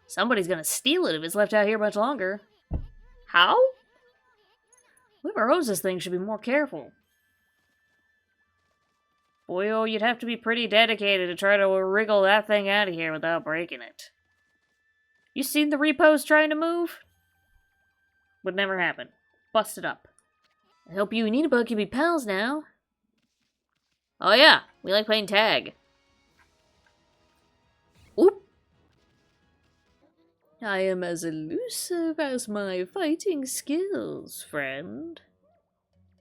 Somebody's gonna steal it if it's left out here much longer. How? Whoever owns this thing should be more careful. Boy, oh, you'd have to be pretty dedicated to try to wriggle that thing out of here without breaking it. You seen the repos trying to move? Would never happen. Busted up. I hope you and Enidbug can be pals now. Oh yeah, we like playing tag. Oop! I am as elusive as my fighting skills, friend.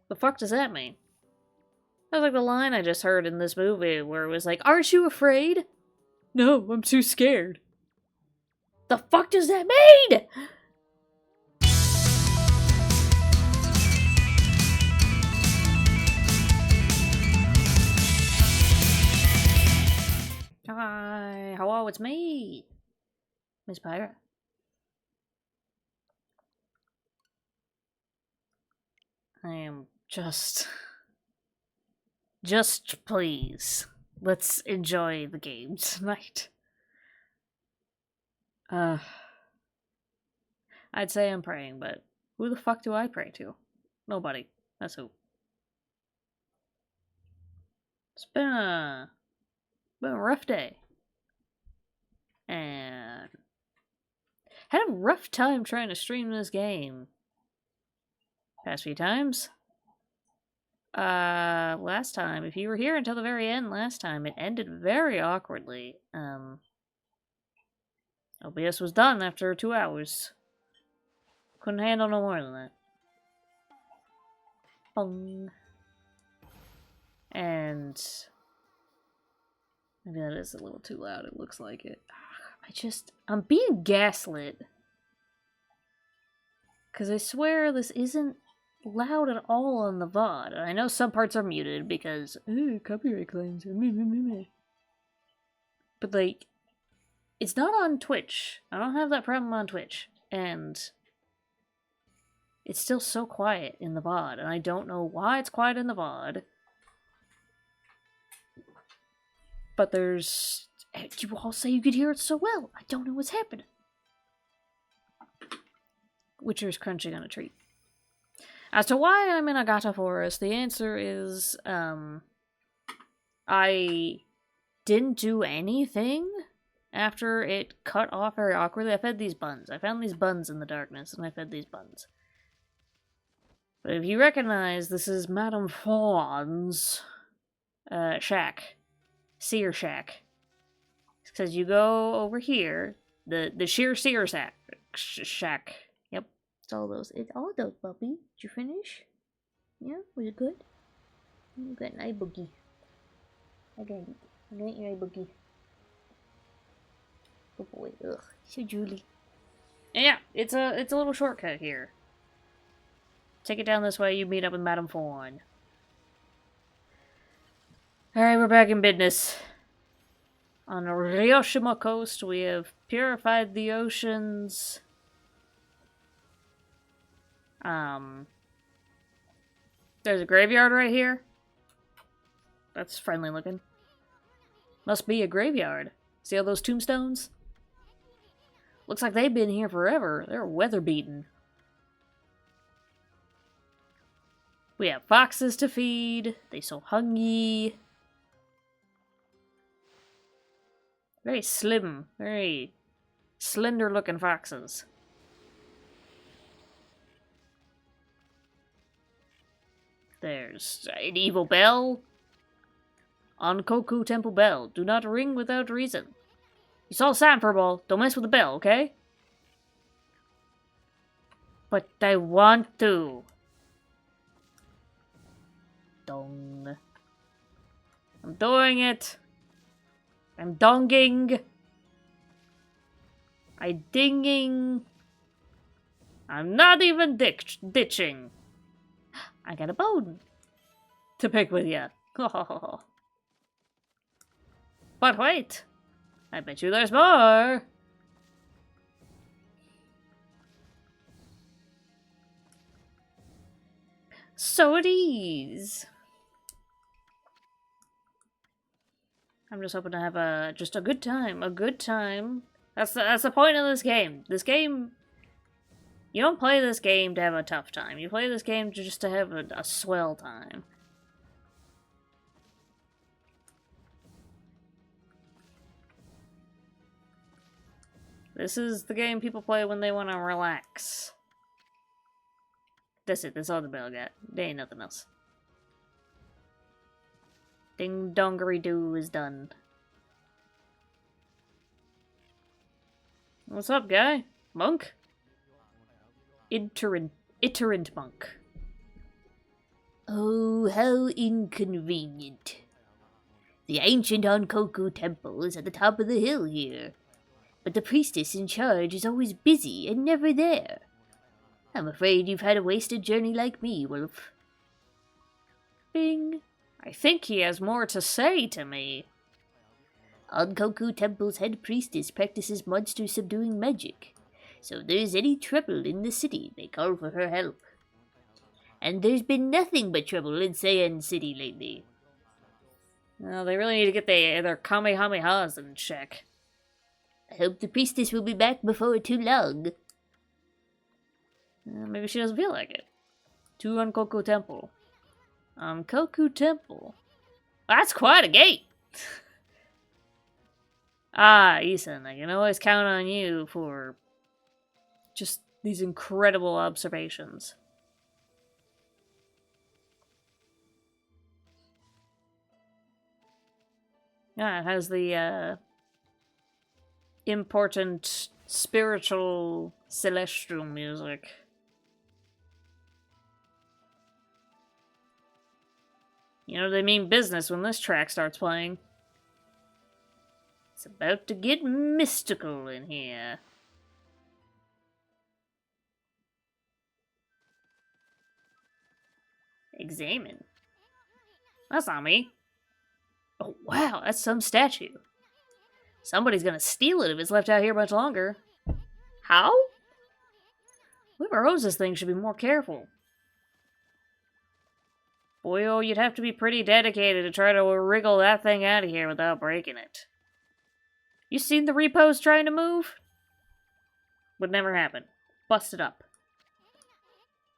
The fuck does that mean? That was like the line I just heard in this movie where it was like, aren't you afraid? No, I'm too scared. The fuck does that mean? Hi, hello, it's me, Miss Pyra. I am just please, let's enjoy the game tonight. I'd say I'm praying, but who the fuck do I pray to? Nobody. That's who. It's been a rough day. And had a rough time trying to stream this game. Past few times. Last time, if you were here until the very end last time, it ended very awkwardly. OBS was done after 2 hours. Couldn't handle no more than that. Bong. And maybe that is a little too loud, it looks like it. I'm being gaslit. Because I swear this isn't loud at all on the VOD. I know some parts are muted because, ooh, copyright claims. But, like, it's not on Twitch. I don't have that problem on Twitch. And it's still so quiet in the VOD. And I don't know why it's quiet in the VOD. But there's... You all say you could hear it so well. I don't know what's happening. Witcher's crunching on a treat. As to why I'm in Agata Forest, the answer is, I didn't do anything after it cut off very awkwardly. I fed these buns. I found these buns in the darkness, and I fed these buns. But if you recognize, this is Madame Fawn's shack. Seer shack. Because you go over here, the sheer seer shack. Yep, it's all those. It's all those, puppy. Did you finish? Yeah, was it good? You got an eye boogie. I got it. I got your eye boogie. Good boy. Ugh, so Julie. Yeah, it's a little shortcut here. Take it down this way. You meet up with Madame Fawn. All right, we're back in business. On the Ryoshima coast, we have purified the oceans. There's a graveyard right here. That's friendly looking. Must be a graveyard. See all those tombstones? Looks like they've been here forever. They're weather beaten. We have foxes to feed. They so hungry. Very slim, very slender looking foxes. There's an evil bell. Ankoku Temple Bell. Do not ring without reason. You saw a sign, Furball. Don't mess with the bell, okay? But I want to. Dong. I'm doing it. I'm donging. I'm dinging. I'm not even ditching. I got a bone to pick with ya. But wait. I bet you there's more. So it is. I'm just hoping to have just a good time. A good time That's the point of this game. This game... You don't play this game to have a tough time. You play this game just to have a swell time. This is the game people play when they want to relax. That's it. That's all the bell got. There ain't nothing else. Ding dongery doo is done. What's up, guy? Monk? Iterant monk. Oh, how inconvenient. The ancient Ankoku temple is at the top of the hill here. But the priestess in charge is always busy and never there. I'm afraid you've had a wasted journey like me, Wolf. Bing. I think he has more to say to me. Ankoku Temple's head priestess practices monster subduing magic. So if there's any trouble in the city, they call for her help. And there's been nothing but trouble in Saiyan City lately. Well, they really need to get their Kamehamehas in check. I hope the priestess will be back before too long. Maybe she doesn't feel like it. To Ankoku Temple. Ankoku Temple. That's quite a gate! Ah, Ethan, I can always count on you for just these incredible observations. Yeah, it has the, important spiritual celestial music. You know, they mean business when this track starts playing. It's about to get mystical in here. Examine. That's not me. Oh, wow, that's some statue. Somebody's gonna steal it if it's left out here much longer. How? Whoever owns this thing should be more careful. Boy, oh, you'd have to be pretty dedicated to try to wriggle that thing out of here without breaking it. You seen the repos trying to move? Would never happen. Busted up.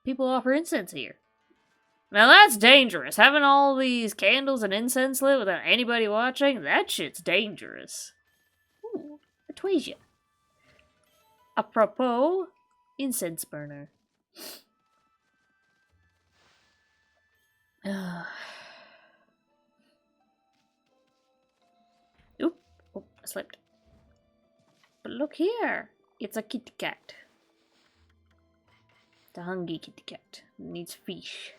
People offer incense here. Now that's dangerous. Having all these candles and incense lit without anybody watching, that shit's dangerous. Ooh, a Twasia. Apropos, incense burner. Oop. Oh, I slipped. But look here. It's a kitty cat. It's a hungry kitty cat. Needs fish.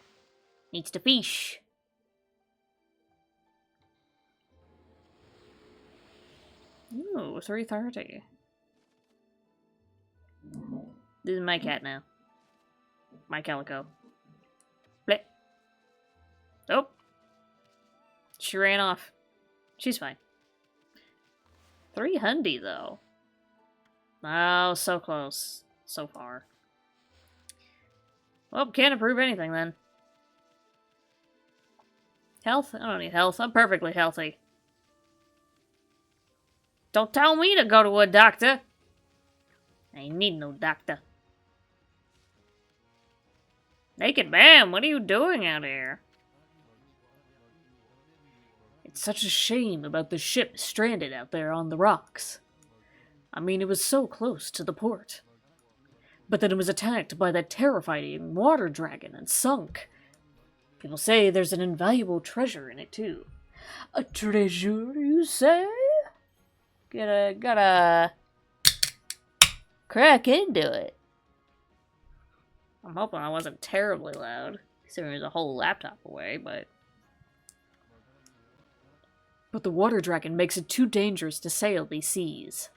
Needs to fish. Ooh, 3:30. This is my cat now. My calico. Blip. Oh. She ran off. She's fine. 300 though. Oh, so close. So far. Well, can't improve anything then. Health? I don't need health. I'm perfectly healthy. Don't tell me to go to a doctor. I ain't need no doctor. Naked man, what are you doing out here? It's such a shame about the ship stranded out there on the rocks. I mean, it was so close to the port. But then it was attacked by that terrifying water dragon and sunk. People say there's an invaluable treasure in it, too. A treasure, you say? Gotta crack into it. I'm hoping I wasn't terribly loud, considering there's a whole laptop away, but the water dragon makes it too dangerous to sail these seas.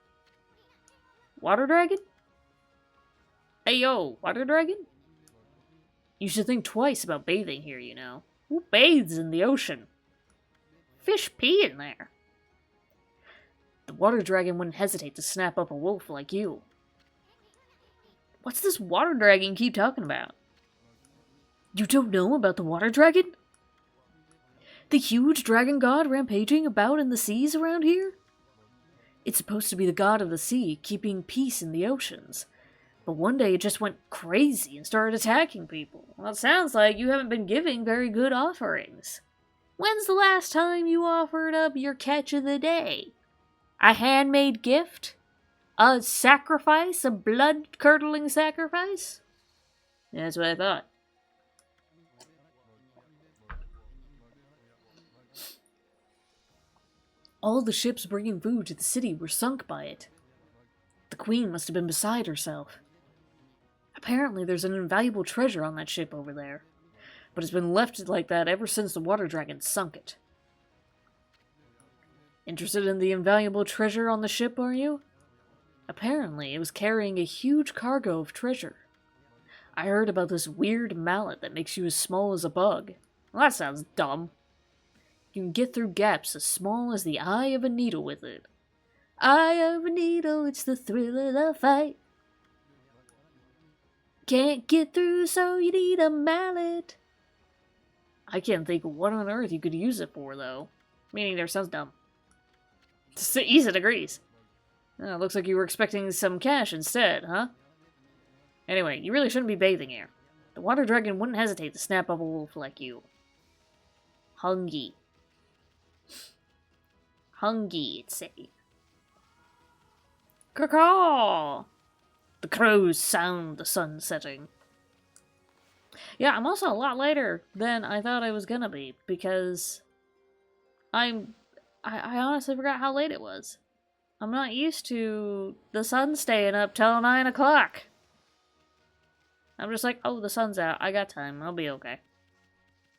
Water dragon? Hey yo, water dragon? You should think twice about bathing here, you know. Who bathes in the ocean? Fish pee in there. The water dragon wouldn't hesitate to snap up a wolf like you. What's this water dragon keep talking about? You don't know about the water dragon? The huge dragon god rampaging about in the seas around here? It's supposed to be the god of the sea, keeping peace in the oceans. But one day it just went crazy and started attacking people. Well, it sounds like you haven't been giving very good offerings. When's the last time you offered up your catch of the day? A handmade gift? A sacrifice? A blood-curdling sacrifice? Yeah, that's what I thought. All the ships bringing food to the city were sunk by it. The queen must have been beside herself. Apparently there's an invaluable treasure on that ship over there, but it's been left like that ever since the water dragon sunk it. Interested in the invaluable treasure on the ship, are you? Apparently it was carrying a huge cargo of treasure. I heard about this weird mallet that makes you as small as a bug. Well, that sounds dumb. You can get through gaps as small as the eye of a needle with it. Eye of a needle, it's the thrill of the fight. Can't get through, so you need a mallet. I can't think of what on earth you could use it for, though. Meaning there sounds dumb. Isa agrees. Oh, looks like you were expecting some cash instead, huh? Anyway, you really shouldn't be bathing here. The water dragon wouldn't hesitate to snap up a wolf like you. Hungry. Hungry, it'd say. Caw-caw! The crows sound the sun setting. Yeah, I'm also a lot later than I thought I was gonna be, because I honestly forgot how late it was. I'm not used to the sun staying up till 9 o'clock. I'm just like, oh, the sun's out. I got time. I'll be okay.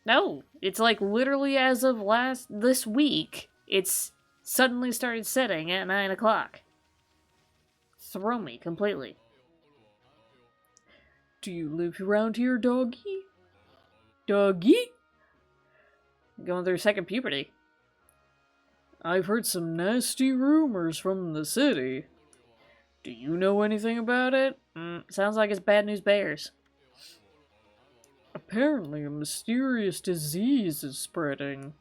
No, it's like literally as of this week, it's suddenly started setting at 9 o'clock. Throw me completely. Do you live around here, doggy? Doggy? Going through second puberty. I've heard some nasty rumors from the city. Do you know anything about it? Sounds like it's bad news bears. Apparently a mysterious disease is spreading.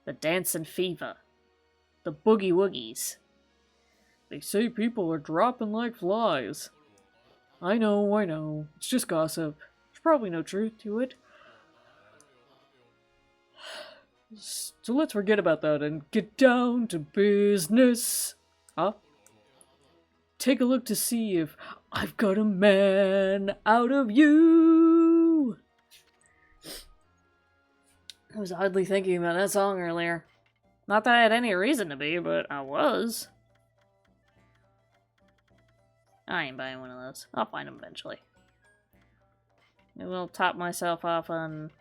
The dancing fever. The boogie woogies. They say people are dropping like flies. I know. It's just gossip. There's probably no truth to it. So let's forget about that and get down to business. Huh? Take a look to see if I've got a man out of you. I was oddly thinking about that song earlier. Not that I had any reason to be, but I was. I ain't buying one of those. I'll find them eventually. I will top myself off on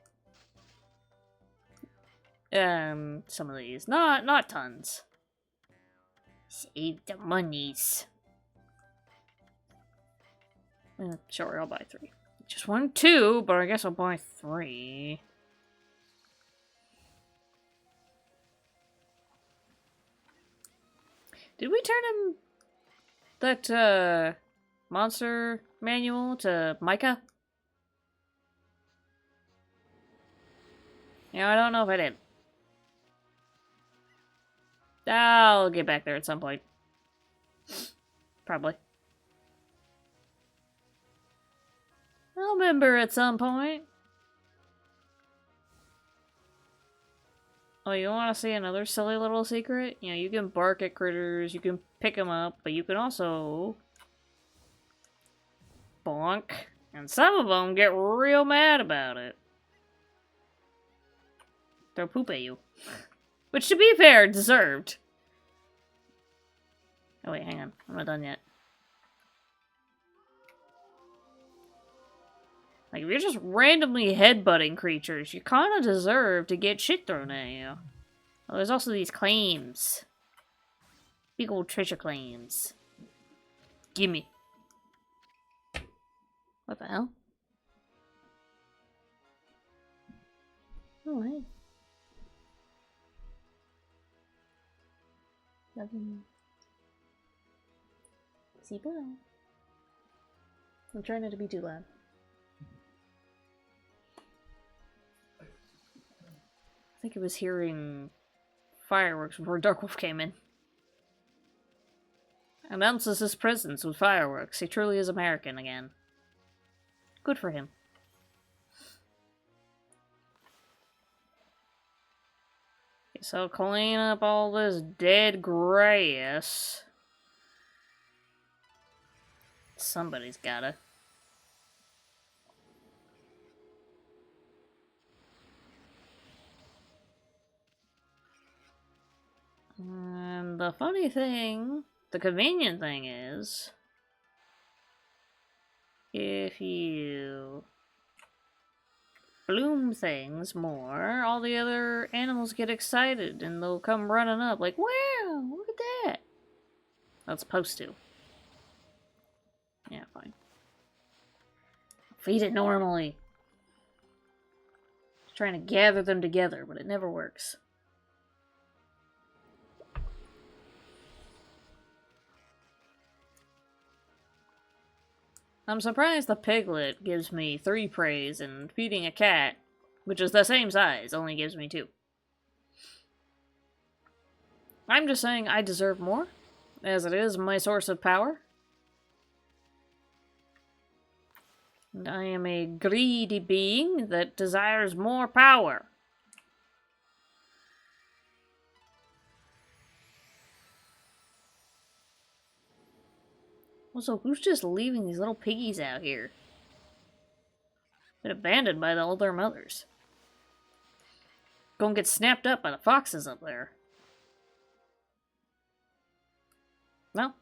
some of these. Not tons. Save the monies. Sure, I'll buy 3. Just want 2, but I guess I'll buy 3. Did we turn him that monster manual to Micah? Yeah, I don't know if I did. I'll get back there at some point. Probably. I'll remember at some point. Oh, you want to see another silly little secret? You know, you can bark at critters, you can pick them up, but you can also bonk. And some of them get real mad about it. Throw poop at you. Which, to be fair, deserved. Oh wait, hang on. I'm not done yet. Like, if you're just randomly headbutting creatures, you kind of deserve to get shit thrown at you. Oh, there's also these claims. Big old treasure claims. Gimme. What the hell? Oh, hey. 11. See, bye. I'm trying not to be too loud. I think I was hearing fireworks before Darkwolf came in. Announces his presence with fireworks. He truly is American again. Good for him. Okay, so clean up all this dead grass. Somebody's gotta. And the funny thing, the convenient thing is, if you bloom things more, all the other animals get excited and they'll come running up like, wow, look at that. That's supposed to. Yeah, fine. Feed it normally. Just trying to gather them together, but it never works. I'm surprised the piglet gives me 3 praise and feeding a cat, which is the same size, only gives me 2. I'm just saying I deserve more, as it is my source of power. And I am a greedy being that desires more power. Also, who's just leaving these little piggies out here? Been abandoned by all their mothers. Gonna get snapped up by the foxes up there. Well,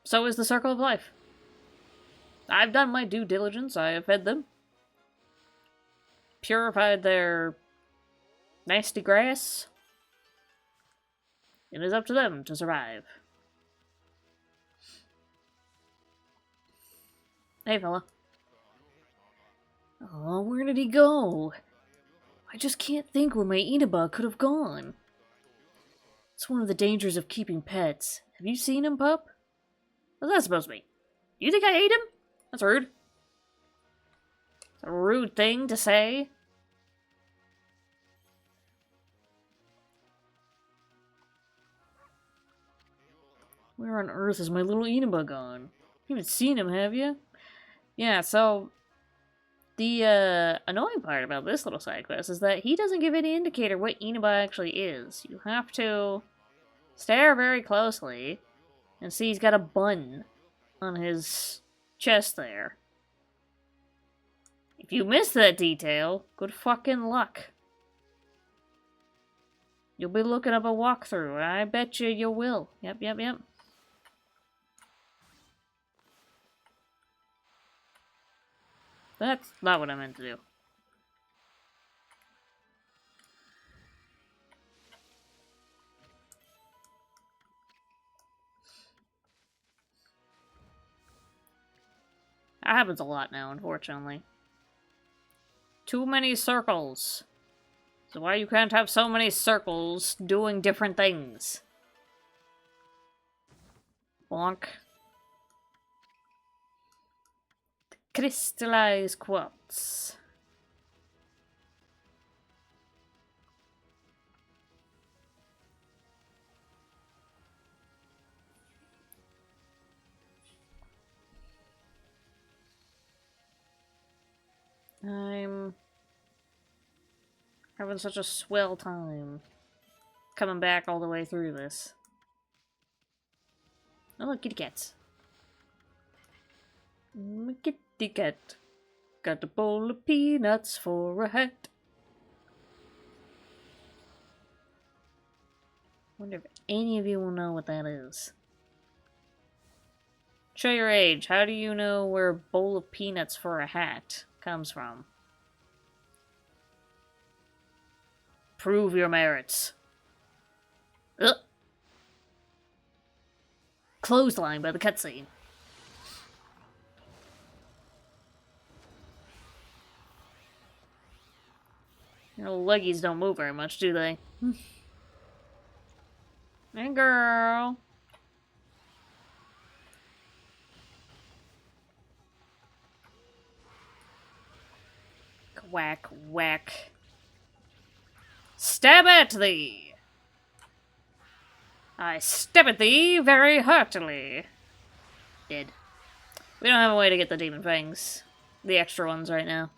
so is the circle of life. I've done my due diligence. I have fed them. Purified their nasty grass. It is up to them to survive. Hey, fella. Oh, where did he go? I just can't think where my Inaba could have gone. It's one of the dangers of keeping pets. Have you seen him, pup? What's that supposed to be? You think I ate him? That's rude. It's a rude thing to say. Where on earth is my little Inaba gone? You haven't seen him, have you? Yeah, so the annoying part about this little side quest is that he doesn't give any indicator what Inaba actually is. You have to stare very closely and see he's got a bun on his chest there. If you miss that detail, good fucking luck. You'll be looking up a walkthrough. I bet you will. Yep. That's not what I meant to do. That happens a lot now, unfortunately. Too many circles. So why you can't have so many circles doing different things? Bonk. Crystallized quartz. I'm having such a swell time coming back all the way through this. Oh, look, kitty cats. Kitty cat. Got a bowl of peanuts for a hat. Wonder if any of you will know what that is. Show your age. How do you know where a bowl of peanuts for a hat comes from? Prove your merits. Ugh. Clothesline by the cutscene. Your little leggies don't move very much, do they? Hey, girl. Whack, whack. Stab at thee! I stab at thee very heartily. Dead. We don't have a way to get the demon fangs. The extra ones right now.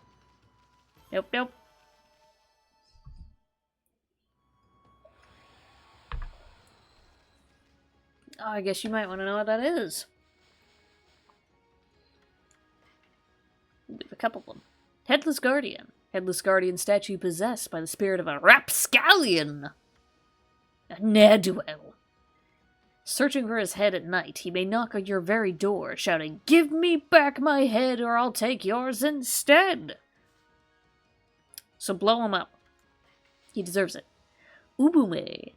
Nope, nope. Oh, I guess you might want to know what that is. We have a couple of them. Headless Guardian. Headless Guardian statue possessed by the spirit of a rapscallion. A ne'er-do-well. Searching for his head at night, he may knock on your very door, shouting, "Give me back my head or I'll take yours instead!" So blow him up. He deserves it. Ubume.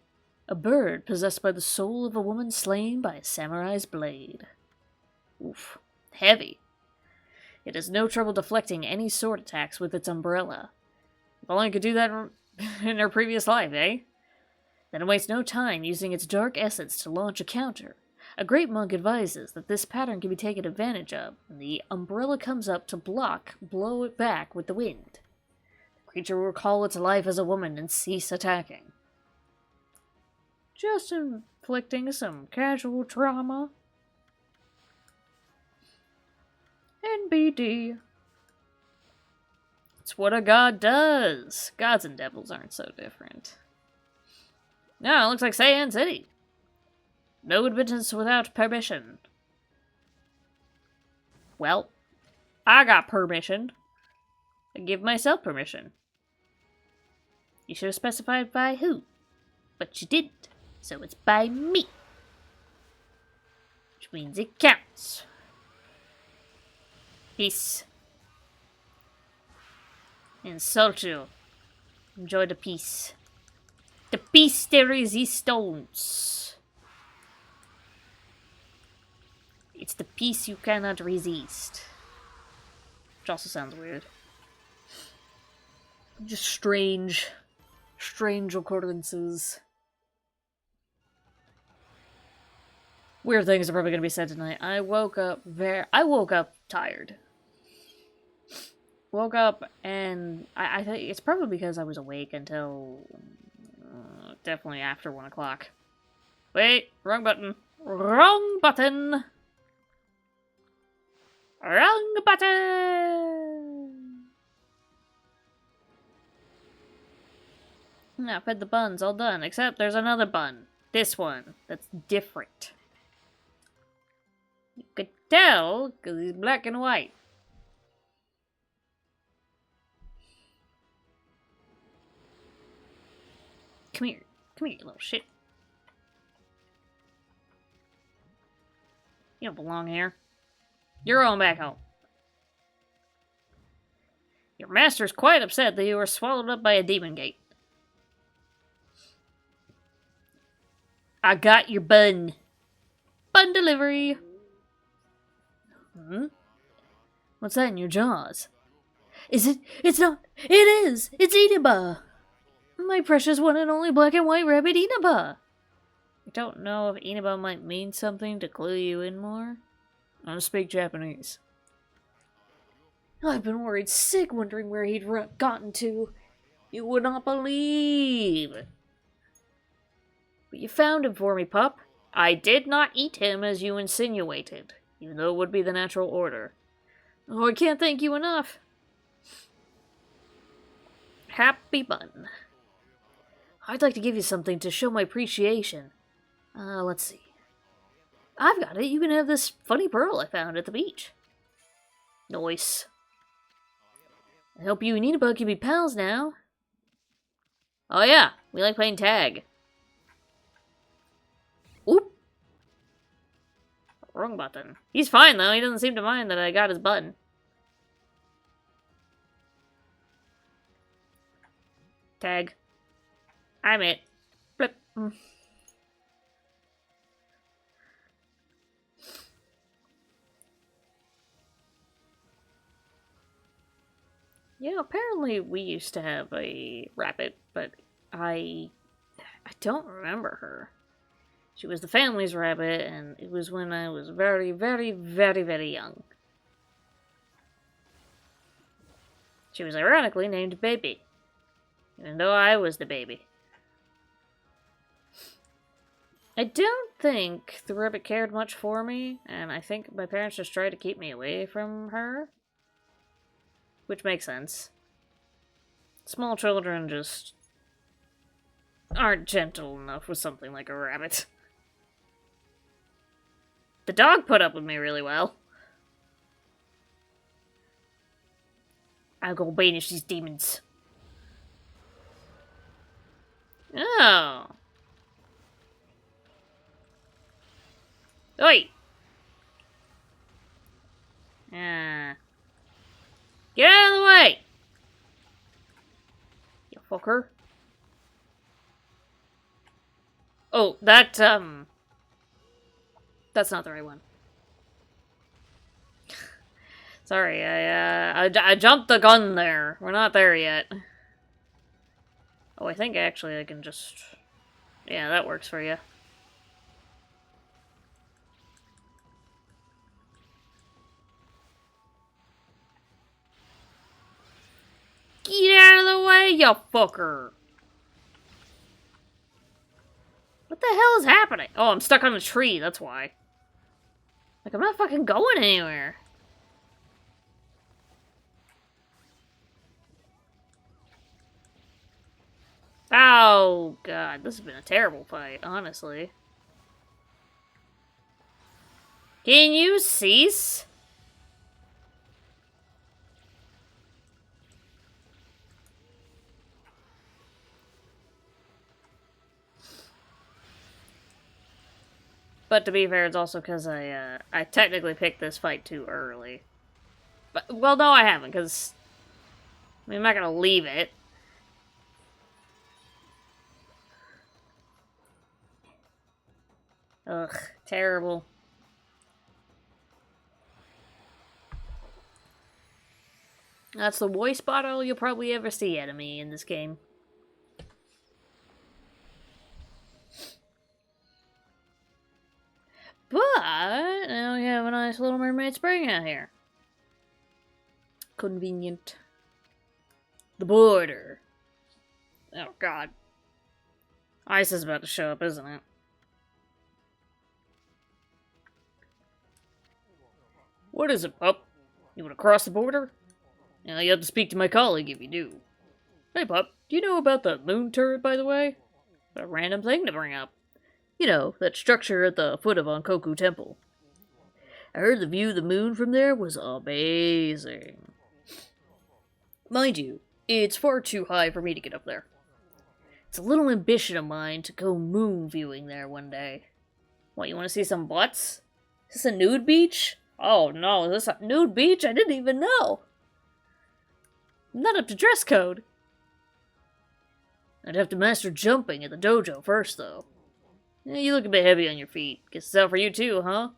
A bird possessed by the soul of a woman slain by a samurai's blade. Oof. Heavy. It has no trouble deflecting any sword attacks with its umbrella. If only it could do that in her previous life, eh? Then it wastes no time using its dark essence to launch a counter. A great monk advises that this pattern can be taken advantage of when the umbrella comes up to blow it back with the wind. The creature will recall its life as a woman and cease attacking. Just inflicting some casual trauma. NBD. It's what a god does. Gods and devils aren't so different. No, it looks like Saiyan City. No admittance without permission. Well, I got permission. I give myself permission. You should have specified by who. But you didn't, so it's by me. Which means it counts. Peace. Insult you. Enjoy the peace. The piece de resistance. It's the piece you cannot resist. Which also sounds weird. Just strange occurrences. Weird things are probably going to be said tonight. I woke up tired. Woke up and I think it's probably because I was awake until definitely after 1 o'clock. Wait, wrong button. Wrong button. Wrong button. I fed the buns, all done. Except there's another bun. This one. That's different. You could tell because he's black and white. Come here, you little shit. You don't belong here. You're going back home. Your master's quite upset that you were swallowed up by a demon gate. I got your bun. Bun delivery. What's that in your jaws? Is it? It's not. It is. It's Inaba. My precious one and only black and white rabbit Inaba. I don't know if Inaba might mean something to clue you in more. I don't speak Japanese. I've been worried sick wondering where he'd gotten to. You would not believe. But you found him for me, pup. I did not eat him as you insinuated, even though it would be the natural order. Oh, I can't thank you enough. Happy bun. I'd like to give you something to show my appreciation. Let's see. I've got it. You can have this funny pearl I found at the beach. Nice. I hope you and Inaba can be pals now. Oh yeah, we like playing tag. Oop. Wrong button. He's fine though, he doesn't seem to mind that I got his button. Tag. I'm it. Flip. Yeah, apparently we used to have a rabbit, but I don't remember her. She was the family's rabbit, and it was when I was very, very, very, very young. She was ironically named Baby, even though I was the baby. I don't think the rabbit cared much for me, and I think my parents just tried to keep me away from her. Which makes sense. Small children just aren't gentle enough with something like a rabbit. The dog put up with me really well. I'll go banish these demons. Oh. Oi! Get out of the way! You fucker. Oh, that's not the right one. Sorry, I jumped the gun there. We're not there yet. Oh, I think actually I can just... Yeah, that works for you. Get out of the way, you fucker! What the hell is happening? Oh, I'm stuck on a tree, that's why. Like, I'm not fucking going anywhere. Oh, God. This has been a terrible fight, honestly. Can you cease? But to be fair, it's also because I technically picked this fight too early. But, well, no, I haven't, because... I mean, I'm not gonna leave it. Ugh, terrible. That's the worst bottle you'll probably ever see out of me in this game. But, now we have a nice Little Mermaid Spring out here. Convenient. The border. Oh, God. Ice is about to show up, isn't it? What is it, pup? You want to cross the border? Yeah, you have to speak to my colleague if you do. Hey, pup, do you know about the moon turret, by the way? A random thing to bring up. You know, that structure at the foot of Ankoku Temple. I heard the view of the moon from there was amazing. Mind you, it's far too high for me to get up there. It's a little ambition of mine to go moon viewing there one day. What, you want to see some butts? Is this a nude beach? Oh no, is this a nude beach? I didn't even know. I'm not up to dress code. I'd have to master jumping at the dojo first, though. Yeah, you look a bit heavy on your feet. Guess it's out for you too, huh?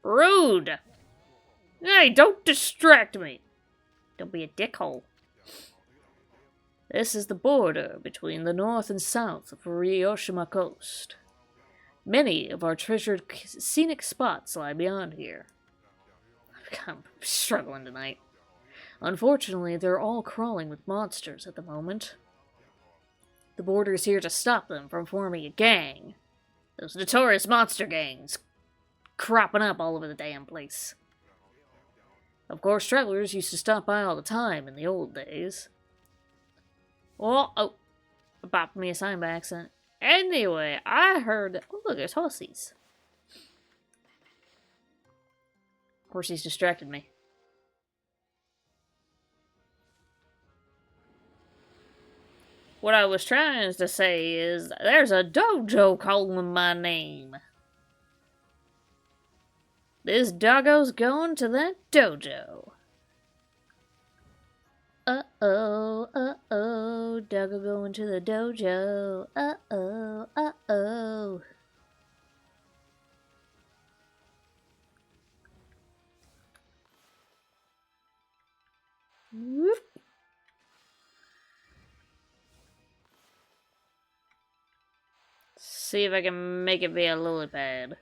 Rude! Hey, don't distract me! Don't be a dickhole. This is the border between the north and south of Ryoshima Coast. Many of our treasured scenic spots lie beyond here. I'm struggling tonight. Unfortunately, they're all crawling with monsters at the moment. The border is here to stop them from forming a gang. Those notorious monster gangs cropping up all over the damn place. Of course, travelers used to stop by all the time in the old days. Oh, I popped me a sign by accident. Anyway, I heard... Oh, look, there's horsies. Horsies distracted me. What I was trying to say is, there's a dojo calling my name. This doggo's going to that dojo. Uh-oh, uh-oh, doggo going to the dojo. Uh-oh, uh-oh. Whoop. See if I can make it be a lily pad.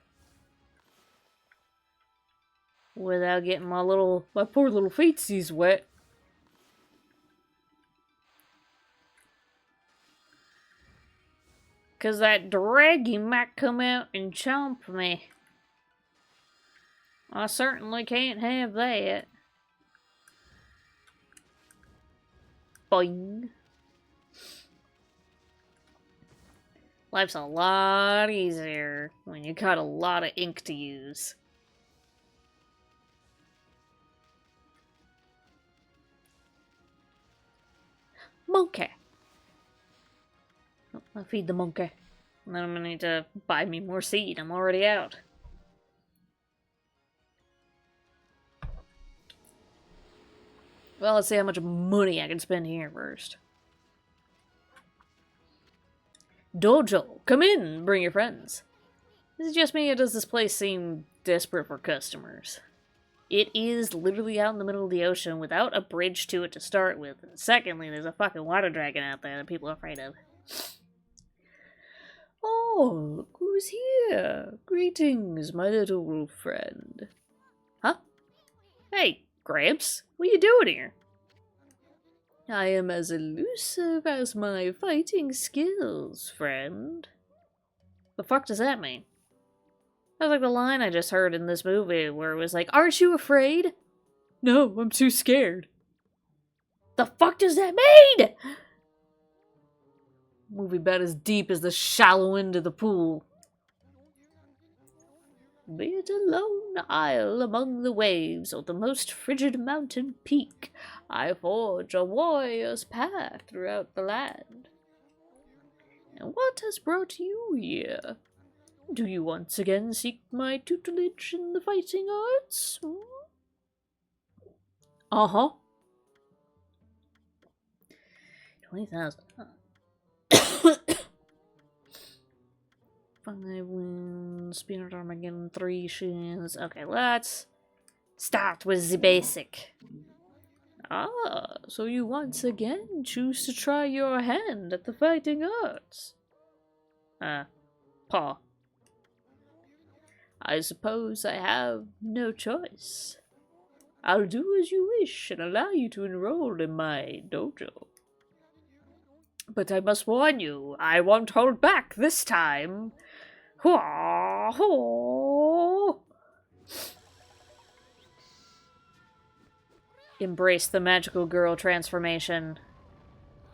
Without getting my poor little feetsies wet. 'cause that draggy might come out and chomp me. I certainly can't have that. Boing. Life's a lot easier when you got a lot of ink to use. Monkey. Oh, I'll feed the monkey. And then I'm gonna need to buy me more seed. I'm already out. Well, let's see how much money I can spend here first. Dojo, come in, bring your friends. Is it just me, or does this place seem desperate for customers? It is literally out in the middle of the ocean without a bridge to it to start with. And secondly, there's a fucking water dragon out there that people are afraid of. Oh, look who's here. Greetings, my little friend. Huh? Hey, Gramps, what are you doing here? I am as elusive as my fighting skills, friend. The fuck does that mean? That was like the line I just heard in this movie where it was like, aren't you afraid? No, I'm too scared. The fuck does that mean? Movie about as deep as the shallow end of the pool. Be it a lone isle among the waves or the most frigid mountain peak, I forge a warrior's path throughout the land. And what has brought you here? Do you once again seek my tutelage in the fighting arts? Uh-huh. 20,000. Huh. 5 wins, Spirit Armageddon, 3 shins. Okay, let's start with the basic. Ah, so you once again choose to try your hand at the fighting arts. Paw. I suppose I have no choice. I'll do as you wish and allow you to enroll in my dojo. But I must warn you, I won't hold back this time. Embrace the magical girl transformation.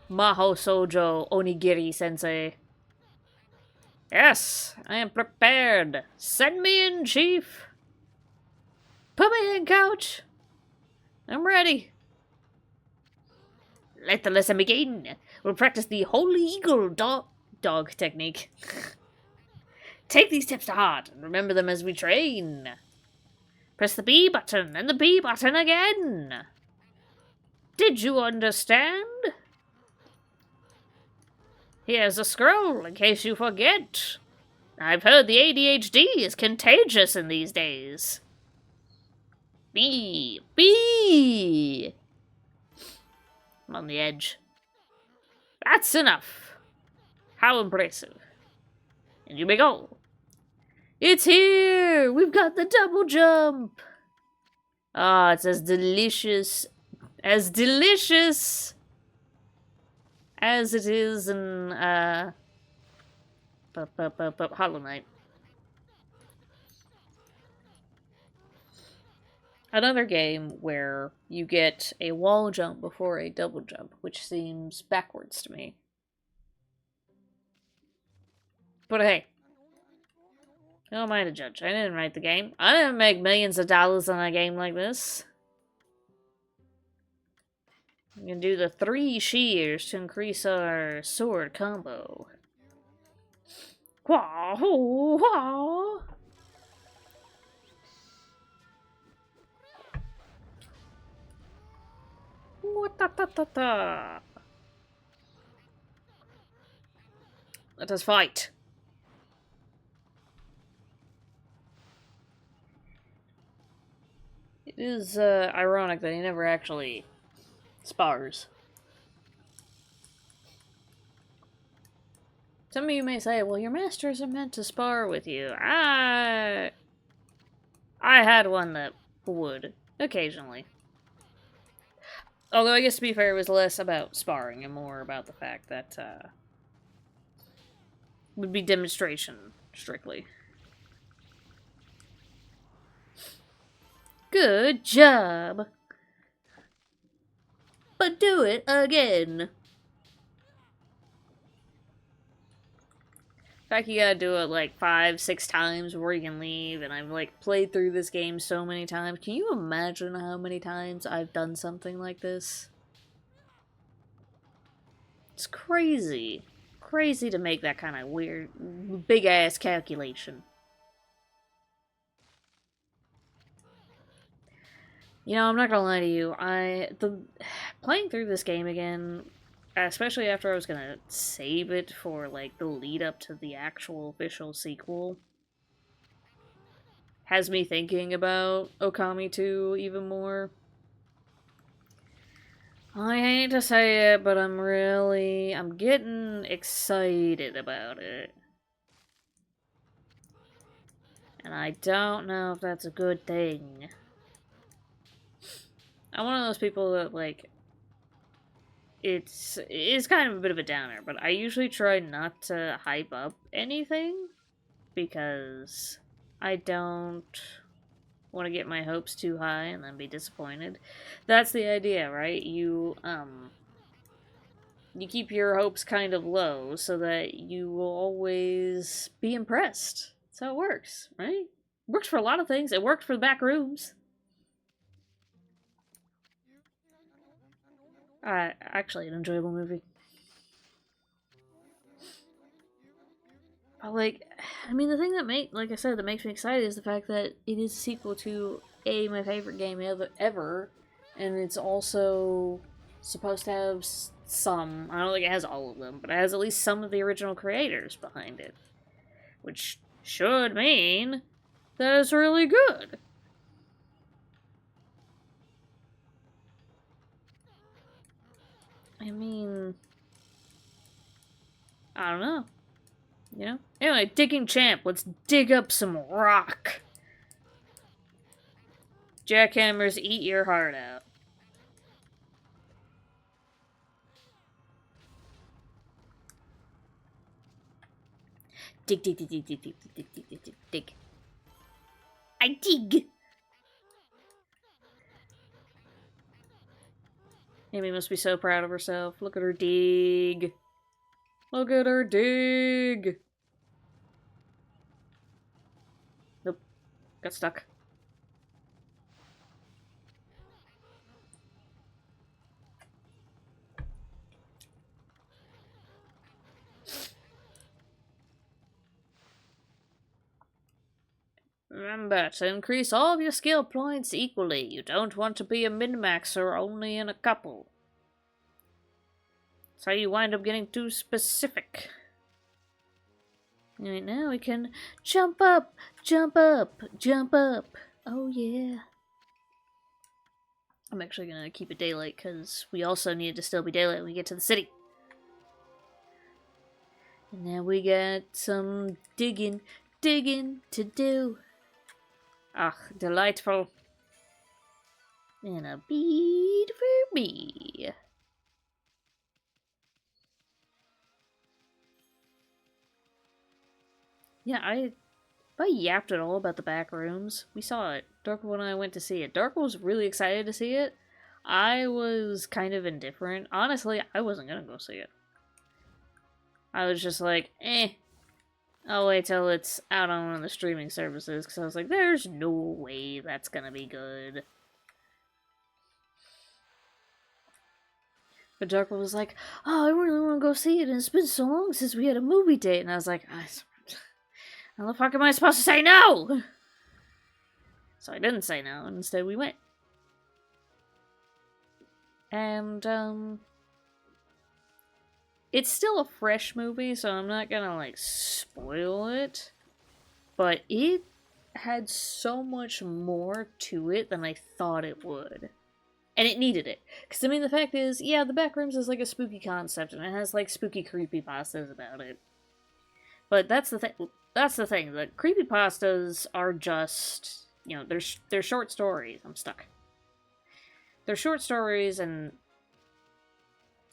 Maho Sojo Onigiri Sensei. Yes, I am prepared. Send me in, Chief. Put me in, Coach. I'm ready. Let the lesson begin. We'll practice the Holy Eagle dog technique. Take these tips to heart and remember them as we train. Press the B button and the B button again. Did you understand? Here's a scroll in case you forget. I've heard the ADHD is contagious in these days. B. B. I'm on the edge. That's enough. How impressive. And you may go. It's here! We've got the double jump! Ah, it's as delicious as it is in, Hollow Knight. Another game where you get a wall jump before a double jump, which seems backwards to me. But hey. Who am I to judge? I didn't write the game. I didn't make millions of dollars on a game like this. We can do the 3 shears to increase our sword combo. Wah-hoo-wah! What-ta-ta-ta-ta! Let us fight. It is ironic that he never actually spars. Some of you may say, well, your masters are meant to spar with you. I had one that would, occasionally. Although, I guess to be fair, it was less about sparring and more about the fact that, would be demonstration, strictly. Good job! But do it again! In fact, you gotta do it like 5-6 times before you can leave, and I've like played through this game so many times. Can you imagine how many times I've done something like this? It's crazy. Crazy to make that kind of weird, big ass calculation. You know, I'm not gonna lie to you. Playing through this game again, especially after I was gonna save it for like the lead up to the actual official sequel, has me thinking about Okami 2 even more. I hate to say it, but I'm getting excited about it. And I don't know if that's a good thing. I'm one of those people that, like, it's kind of a bit of a downer, but I usually try not to hype up anything because I don't want to get my hopes too high and then be disappointed. That's the idea, right? You keep your hopes kind of low so that you will always be impressed. That's how it works, right? Works for a lot of things. It worked for the back rooms. Actually an enjoyable movie. But like, I mean, the thing like I said, that makes me excited is the fact that it is a sequel to my favorite game ever, and it's also supposed to have some. I don't think it has all of them, but it has at least some of the original creators behind it, which should mean that it's really good. I mean, I don't know. You know? Anyway, digging champ, let's dig up some rock. Jackhammers, eat your heart out. Dig, dig, dig, dig, dig, dig, dig, dig, dig, dig, dig. I dig! Amy must be so proud of herself. Look at her dig. Look at her dig. Nope. Got stuck. Remember to increase all of your skill points equally. You don't want to be a min-maxer only in a couple. So you wind up getting too specific. Right now we can jump up, jump up, jump up. Oh yeah. I'm actually gonna keep it daylight because we also need to still be daylight when we get to the city. And now we got some digging to do. Ah, delightful. And a bead for me. Yeah, I yapped at all about the back rooms. We saw it. Darkle and I went to see it. Darkle was really excited to see it. I was kind of indifferent. Honestly, I wasn't gonna go see it. I was just like, eh. I'll wait till it's out on one of the streaming services, because I was like, there's no way that's gonna be good. But Darkle was like, oh, I really want to go see it, and it's been so long since we had a movie date. And I was like, how the fuck am I supposed to say no? So I didn't say no, and instead we went. And, it's still a fresh movie, so I'm not gonna, like, spoil it. But it had so much more to it than I thought it would. And it needed it. Because, I mean, the fact is, yeah, the Backrooms is, like, a spooky concept, and it has, like, spooky creepypastas about it. But that's the thing. That's the thing. The creepypastas are just, you know, they're short stories. I'm stuck. They're short stories, and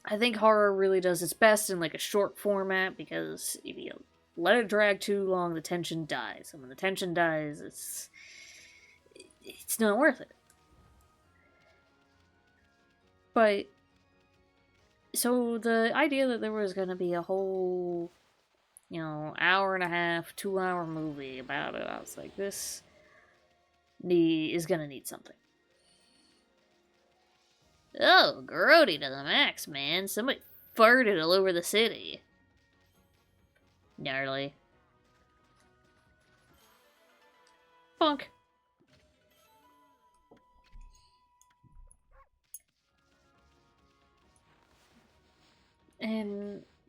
I think horror really does its best in like a short format because, you know, let it drag too long, the tension dies. And when the tension dies, it's not worth it. But, so the idea that there was going to be a whole, hour and a half, 2-hour movie about it, I was like, this is going to need something. Oh, grody to the max, man. Somebody farted all over the city. Gnarly. Funk.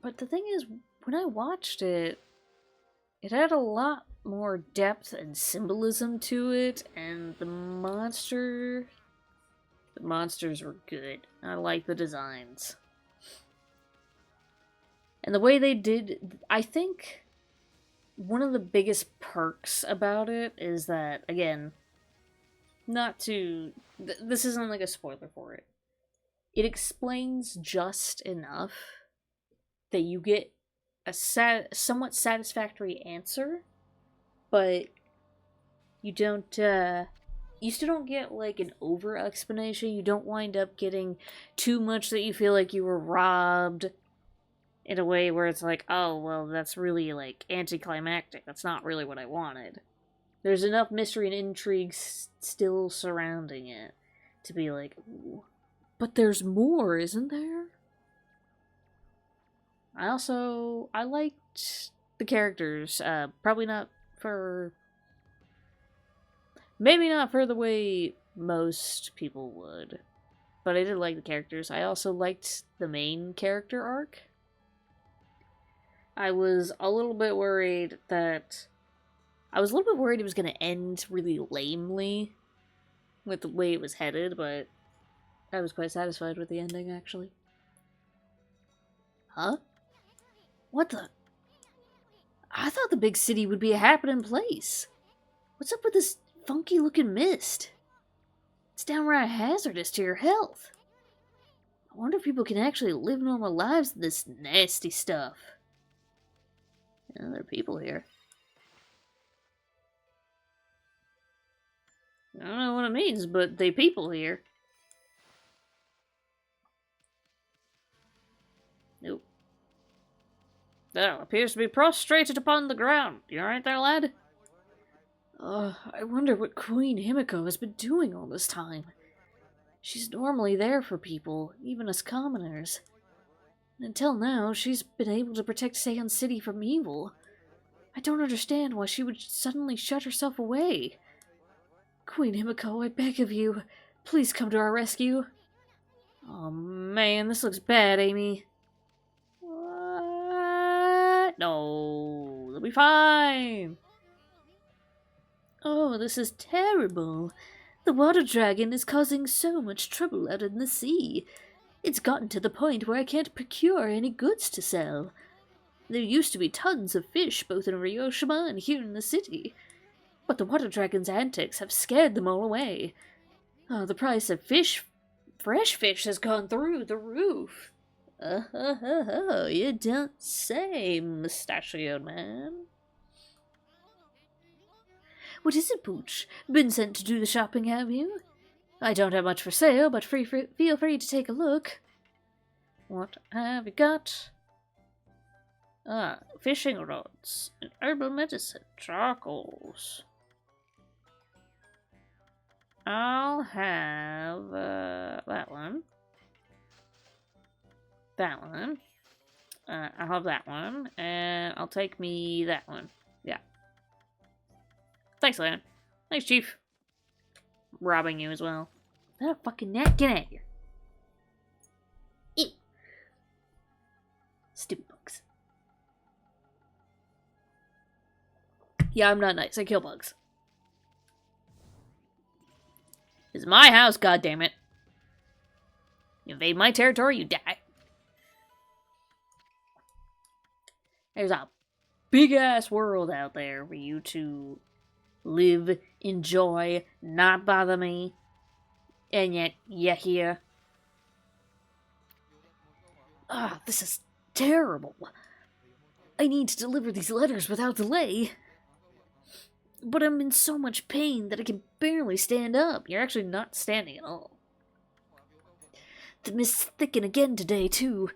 But the thing is, when I watched it, it had a lot more depth and symbolism to it, and the monsters were good. I like the designs. And the way they did, I think one of the biggest perks about it is that, again, this isn't like a spoiler for it. It explains just enough that you get a somewhat satisfactory answer, but you don't, you still don't get, like, an over-explanation. You don't wind up getting too much that you feel like you were robbed in a way where it's like, oh, well, that's really, like, anticlimactic. That's not really what I wanted. There's enough mystery and intrigue still surrounding it to be like, ooh, but there's more, isn't there? I liked the characters. Probably not for... Maybe not for the way most people would. But I did like the characters. I also liked the main character arc. I was a little bit worried it was going to end really lamely with the way it was headed, but I was quite satisfied with the ending, actually. Huh? What the? I thought the big city would be a happening place. What's up with this funky-looking mist? It's downright hazardous to your health. I wonder if people can actually live normal lives in this nasty stuff. There are people here. I don't know what it means, but they people here. Nope. Thou appears to be prostrated upon the ground. You alright there, lad? I wonder what Queen Himiko has been doing all this time. She's normally there for people, even us commoners. And until now, she's been able to protect Seion City from evil. I don't understand why she would suddenly shut herself away. Queen Himiko, I beg of you, please come to our rescue. Oh man, this looks bad, Amy. What? No, they'll be fine. Oh, this is terrible. The water dragon is causing so much trouble out in the sea. It's gotten to the point where I can't procure any goods to sell. There used to be tons of fish both in Ryoshima and here in the city. But the water dragon's antics have scared them all away. Oh, the price of fresh fish has gone through the roof. You don't say, mustachioed man. What is it, Pooch? Been sent to do the shopping, have you? I don't have much for sale, but feel free to take a look. What have you got? Fishing rods, and herbal medicine, charcoals. I'll have that one. That one. I'll have that one, and I'll take me that one. Yeah. Thanks, Lan. Thanks, Chief. Robbing you as well. Is that a fucking net? Get out of here. Ew. Stupid bugs. Yeah, I'm not nice. I kill bugs. This is my house, goddammit. You invade my territory, you die. There's a big-ass world out there for you to live, enjoy, not bother me. And yet, you're here. This is terrible. I need to deliver these letters without delay. But I'm in so much pain that I can barely stand up. You're actually not standing at all. The mists thicken again today, too.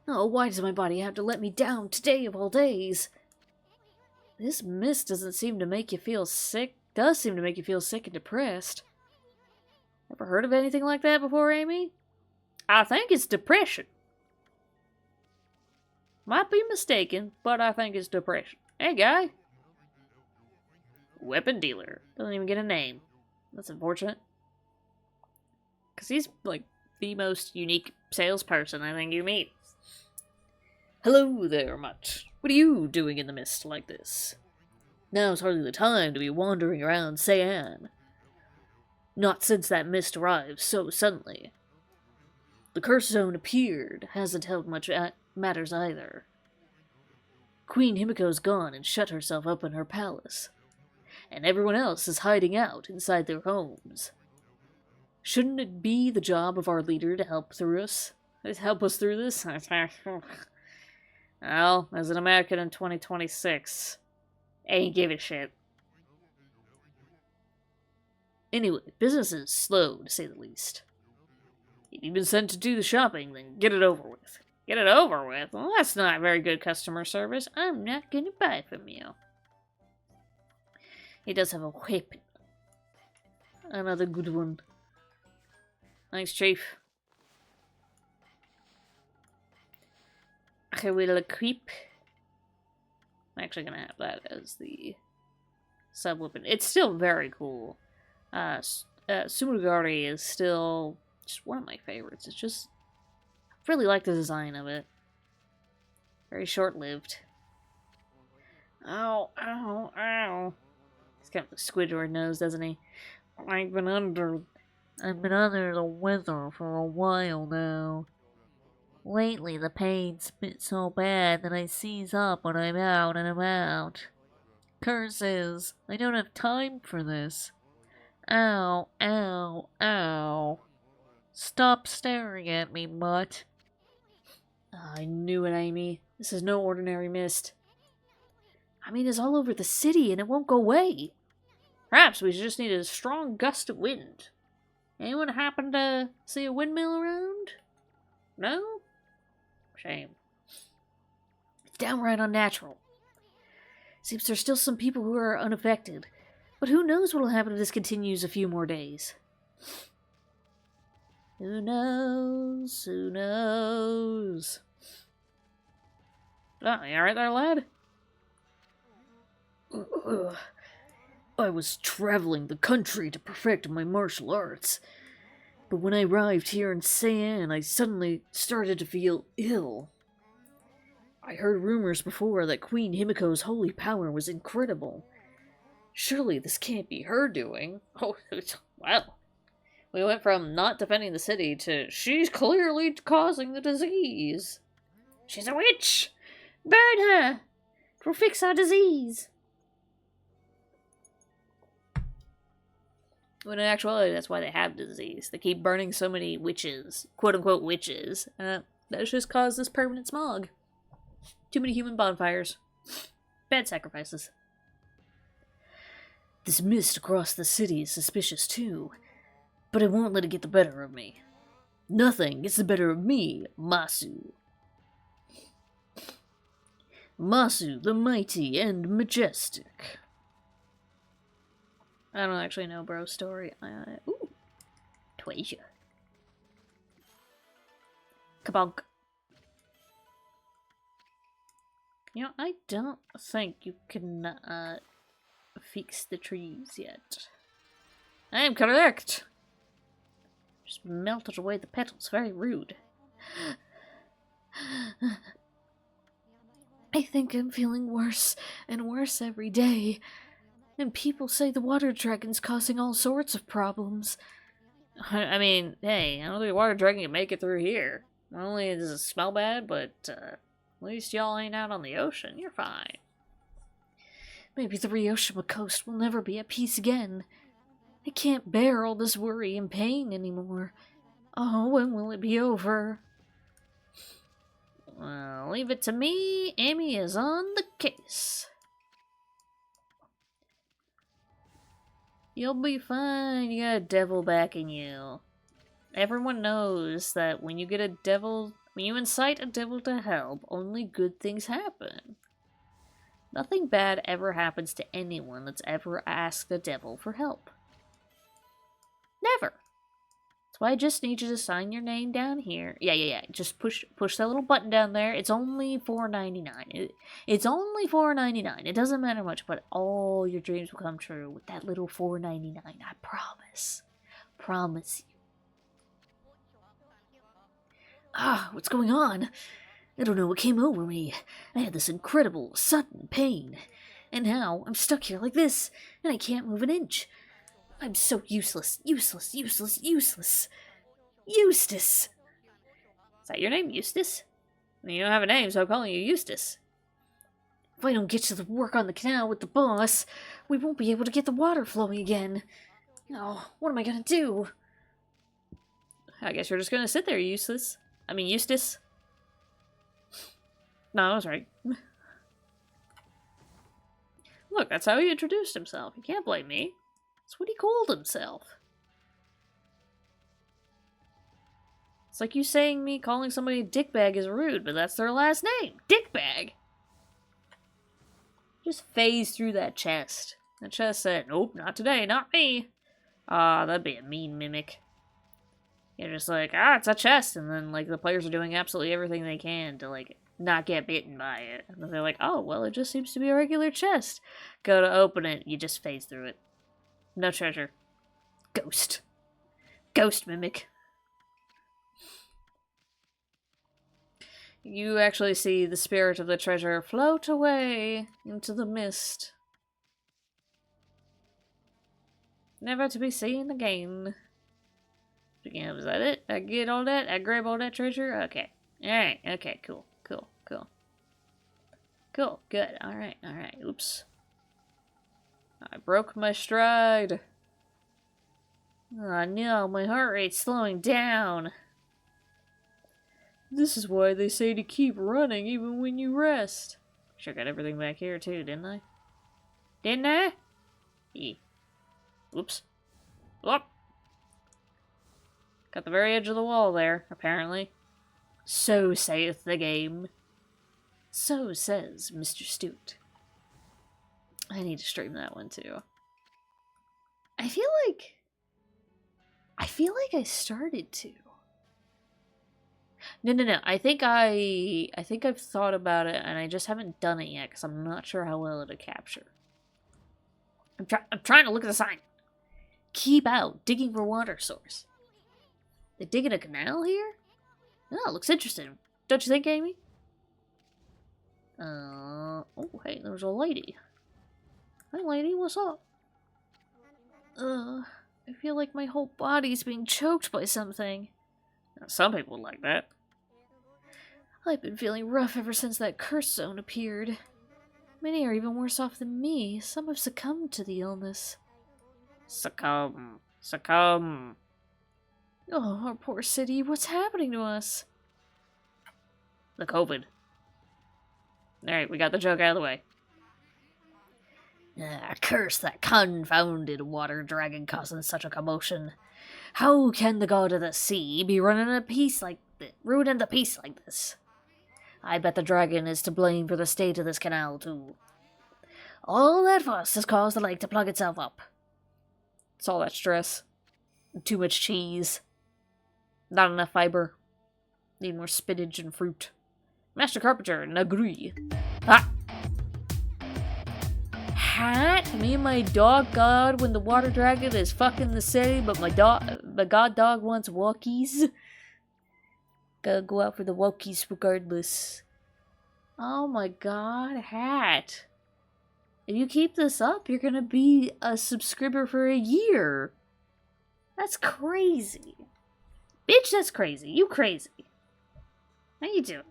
Oh, why does my body have to let me down today of all days? This mist doesn't seem to make you feel sick. Does seem to make you feel sick and depressed. Ever heard of anything like that before, Amy? I think it's depression. Might be mistaken, but I think it's depression. Hey, guy. Weapon dealer. Doesn't even get a name. That's unfortunate. Because he's, like, the most unique salesperson I think you meet. Hello there, mutt. What are you doing in the mist like this? Now's hardly the time to be wandering around Cyan. Not since that mist arrived so suddenly. The curse zone appeared, hasn't held much matters either. Queen Himiko's gone and shut herself up in her palace, and everyone else is hiding out inside their homes. Shouldn't it be the job of our leader to help us through this? Well, as an American in 2026, ain't give a shit. Anyway, business is slow, to say the least. If you've been sent to do the shopping, then get it over with. Get it over with? Well, that's not very good customer service. I'm not gonna buy from you. He does have a weapon. Another good one. Thanks, Chief. I will equip. I'm actually gonna have that as the sub-weapon. It's still very cool. Sumugari is still just one of my favorites. It's just, I really like the design of it. Very short-lived. Ow, ow, ow. He's got a Squidward nose, doesn't he? I've been under the weather for a while now. Lately, the pain's been so bad that I seize up when I'm out and about. Curses, I don't have time for this. Ow, ow, ow. Stop staring at me, mutt. I knew it, Amy. This is no ordinary mist. I mean, it's all over the city and it won't go away. Perhaps we just need a strong gust of wind. Anyone happen to see a windmill around? No? Shame. It's downright unnatural. Seems there's still some people who are unaffected. But who knows what'll happen if this continues a few more days. Who knows? Who knows? Oh, you alright there, lad? I was traveling the country to perfect my martial arts. But when I arrived here in Cyan, I suddenly started to feel ill. I heard rumors before that Queen Himiko's holy power was incredible. Surely this can't be her doing. Oh, well. We went from not defending the city to she's clearly causing the disease. She's a witch! Burn her! It'll fix our disease. When in actuality, that's why they have the disease. They keep burning so many witches, quote-unquote witches. That's just caused this permanent smog. Too many human bonfires. Bad sacrifices. This mist across the city is suspicious too, but I won't let it get the better of me. Nothing gets the better of me, Masu. Masu, the mighty and majestic. I don't actually know bro's story. Ooh. Twasia. Kabonk. You know, I don't think you can, fix the trees yet. I am correct! Just melted away the petals. Very rude. I think I'm feeling worse and worse every day. And people say the water dragon's causing all sorts of problems. I mean, hey, I don't think the water dragon can make it through here. Not only does it smell bad, but at least y'all ain't out on the ocean. You're fine. Maybe the Ryoshima coast will never be at peace again. I can't bear all this worry and pain anymore. Oh, when will it be over? Well, leave it to me. Amy is on the case. You'll be fine. You got a devil backing you. Everyone knows that when you incite a devil to help, only good things happen. Nothing bad ever happens to anyone that's ever asked the devil for help. Never. That's why I just need you to sign your name down here. Yeah. Just push that little button down there. It's only $4.99. It's only $4.99. It doesn't matter much, but all your dreams will come true with that little $4.99. I promise. Promise you. What's going on? I don't know what came over me. I had this incredible, sudden pain. And now I'm stuck here like this, and I can't move an inch. I'm so useless. Eustace! Is that your name, Eustace? I mean, you don't have a name, so I'm calling you Eustace. If I don't get to the work on the canal with the boss, we won't be able to get the water flowing again. Oh, what am I gonna do? I guess you're just gonna sit there, Eustace. No, I was right. Look, that's how he introduced himself. You can't blame me. That's what he called himself. It's like you saying me calling somebody a dickbag is rude, but that's their last name. Dickbag! Just phase through that chest. The chest said, nope, not today, not me. That'd be a mean mimic. You're just like, it's a chest, and then, like, the players are doing absolutely everything they can to, like, not get bitten by it. And then they're like, oh, well, it just seems to be a regular chest. Go to open it, you just phase through it. No treasure. Ghost. Ghost mimic. You actually see the spirit of the treasure float away into the mist. Never to be seen again. Yeah, was that it? I get all that? I grab all that treasure? Okay. Alright, okay, cool. Cool, good. Alright. Oops. I broke my stride. Oh no, my heart rate's slowing down. This is why they say to keep running even when you rest. Sure got everything back here too, didn't I? Yeah. Oops. Whoop. Got the very edge of the wall there, apparently. So saith the game. So says Mr. Stewart. I need to stream that one too. I feel like I started to. No. I think I've thought about it and I just haven't done it yet because I'm not sure how well it'll capture. I'm trying to look at the sign. Keep out, digging for water source. They digging a canal here? Oh, it looks interesting. Don't you think, Amy? Oh, hey, there's a lady. Hi, lady, what's up? I feel like my whole body's being choked by something. Now, some people would like that. I've been feeling rough ever since that curse zone appeared. Many are even worse off than me. Some have succumbed to the illness. Succumb. Oh, our poor city. What's happening to us? The COVID. Alright, we got the joke out of the way. Curse that confounded water dragon causing such a commotion. How can the god of the sea be ruining the peace like this? I bet the dragon is to blame for the state of this canal, too. All that fuss has caused the lake to plug itself up. It's all that stress. Too much cheese. Not enough fiber. Need more spinach and fruit. Master Carpenter, agree. Hat? Me and my dog god when the water dragon is fucking the city, but my god dog wants walkies. Gotta go out for the walkies regardless. Oh my god, Hat. If you keep this up, you're gonna be a subscriber for a year. That's crazy. Bitch, that's crazy. You crazy. How you doing?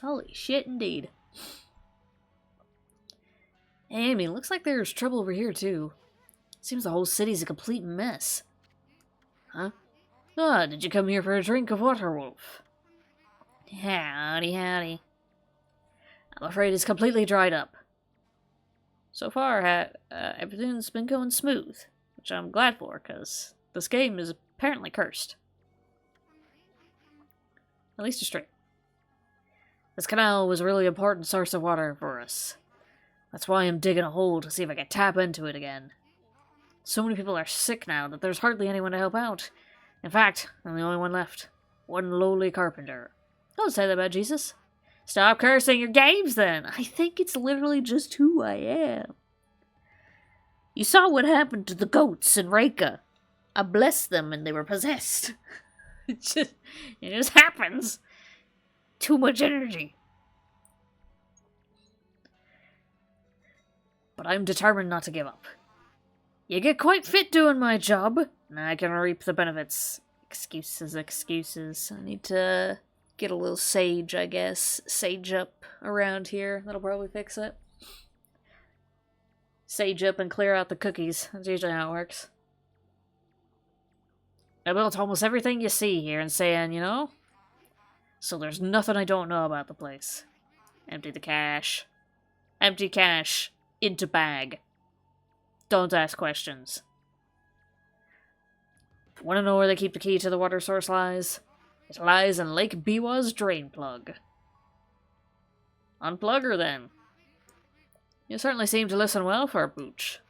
Holy shit, indeed. Hey, Amy, looks like there's trouble over here, too. Seems the whole city's a complete mess. Huh? Ah, did you come here for a drink of water, Wolf? Howdy, howdy. I'm afraid it's completely dried up. So far, everything's been going smooth, which I'm glad for, because this game is apparently cursed. At least a stream. This canal was a really important source of water for us. That's why I'm digging a hole to see if I can tap into it again. So many people are sick now that there's hardly anyone to help out. In fact, I'm the only one left. One lowly carpenter. Don't say that about Jesus. Stop cursing your games, then! I think it's literally just who I am. You saw what happened to the goats in Reika. I blessed them and they were possessed. It just happens. Too much energy. But I'm determined not to give up. You get quite fit doing my job, and I can reap the benefits. Excuses. I need to get a little sage, I guess. Sage up around here. That'll probably fix it. Sage up and clear out the cookies. That's usually how it works. I built almost everything you see here in Saiyan, you know? So there's nothing I don't know about the place. Empty the cache. Empty cache. Into bag. Don't ask questions. Want to know where they keep the key to the water source lies? It lies in Lake Biwa's drain plug. Unplug her then. You certainly seem to listen well for a pooch.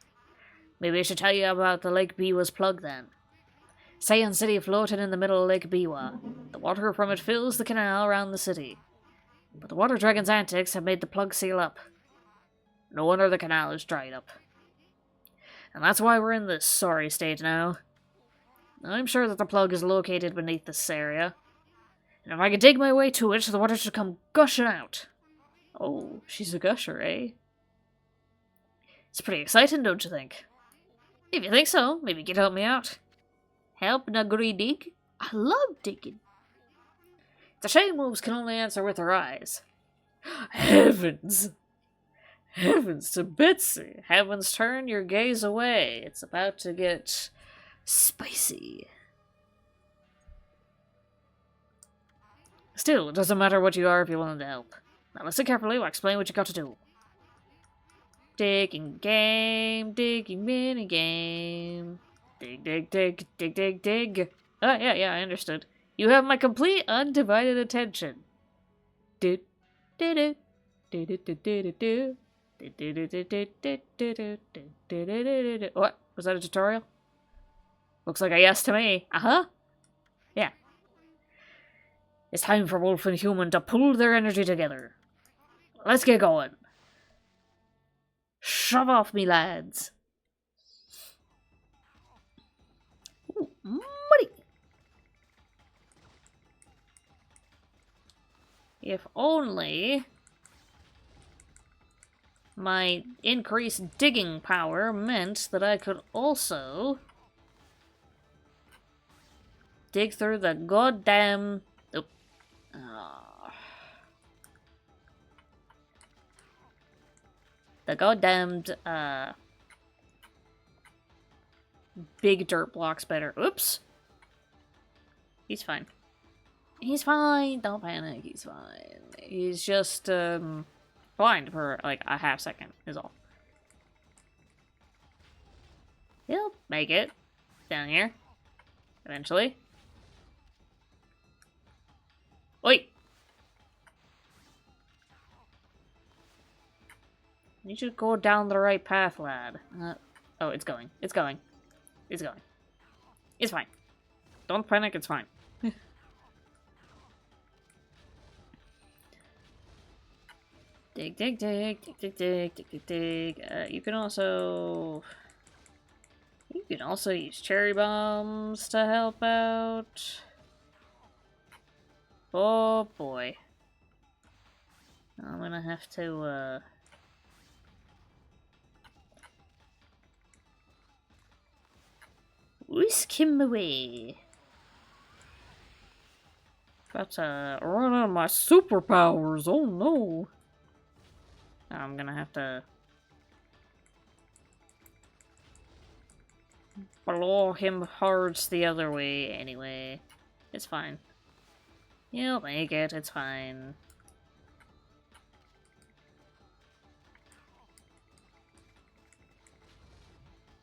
Maybe I should tell you about the Lake Biwa's plug then. Saiyan City floated in the middle of Lake Biwa. The water from it fills the canal around the city. But the water dragon's antics have made the plug seal up. No wonder the canal is dried up. And that's why we're in this sorry state now. I'm sure that the plug is located beneath this area. And if I could dig my way to it, the water should come gushing out. Oh, she's a gusher, eh? It's pretty exciting, don't you think? If you think so, maybe you could help me out. Help Naguri dig? I love digging. It's a shame wolves can only answer with their eyes. Heavens! Heavens to Bitsy! Heavens, turn your gaze away. It's about to get spicy. Still, it doesn't matter what you are if you're willing to help. Now listen carefully, I'll explain what you got to do. Digging game, digging mini game. Dig, dig, dig, dig, dig, dig. Oh, yeah, I understood. You have my complete undivided attention. What? Was that a tutorial? Looks like a yes to me. Uh-huh. Yeah. It's time for Wolf and Human to pull their energy together. Let's get going. Shove off, me lads. Ooh, money. If only my increased digging power meant that I could also dig through the goddamn... Oh. The goddamned, big dirt blocks better. Oops. He's fine. He's fine. Don't panic. He's fine. He's just, blind for, like, a half second is all. He'll make it down here. Eventually. Wait! You should go down the right path, lad. Oh, it's going. It's going. It's going. It's fine. Don't panic, it's fine. Dig, dig, dig, dig, dig, dig, dig, dig, dig. You can also use cherry bombs to help out. Oh boy. I'm gonna have to, whisk him away. About to run out of my superpowers, oh no. I'm gonna have to blow him hearts the other way anyway. It's fine. You'll make it, it's fine.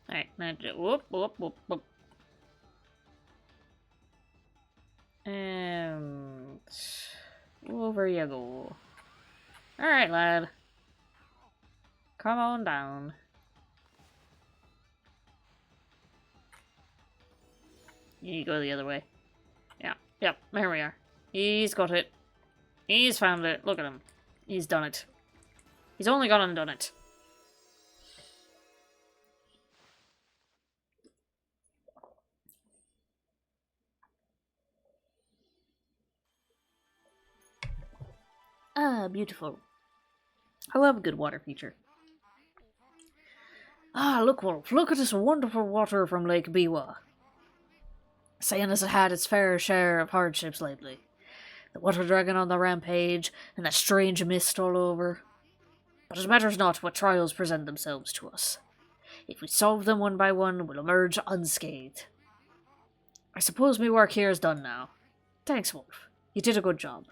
Alright, now whoop, whoop, whoop, whoop. And over you go. Alright, lad. Come on down. You go the other way. Yeah, yep, there we are. He's got it. He's found it. Look at him. He's done it. He's only gone and done it. Ah, beautiful. I love a good water feature. Ah, look, Wolf. Look at this wonderful water from Lake Biwa. Saying as it had its fair share of hardships lately. The water dragon on the rampage, and that strange mist all over. But it matters not what trials present themselves to us. If we solve them one by one, we'll emerge unscathed. I suppose my work here is done now. Thanks, Wolf. You did a good job.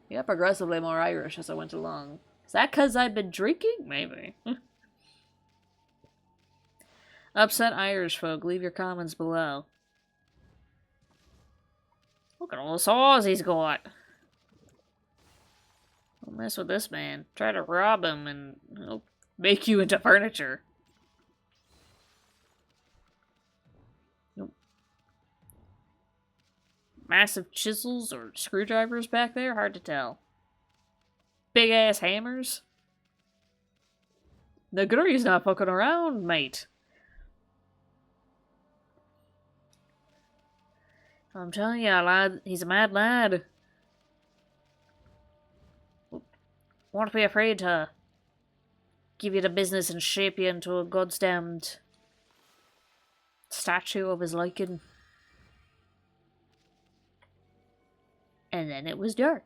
You got progressively more Irish as I went along. Is that 'cause I've been drinking? Maybe. Upset Irish folk, leave your comments below. Look at all the saws he's got. Don't mess with this man. Try to rob him and he'll make you into furniture. Nope. Massive chisels or screwdrivers back there? Hard to tell. Big ass hammers? The Gurry's not fucking around, mate. I'm telling you, lad, he's a mad lad. Won't be afraid to give you the business and shape you into a goddamned statue of his liking. And then it was dark.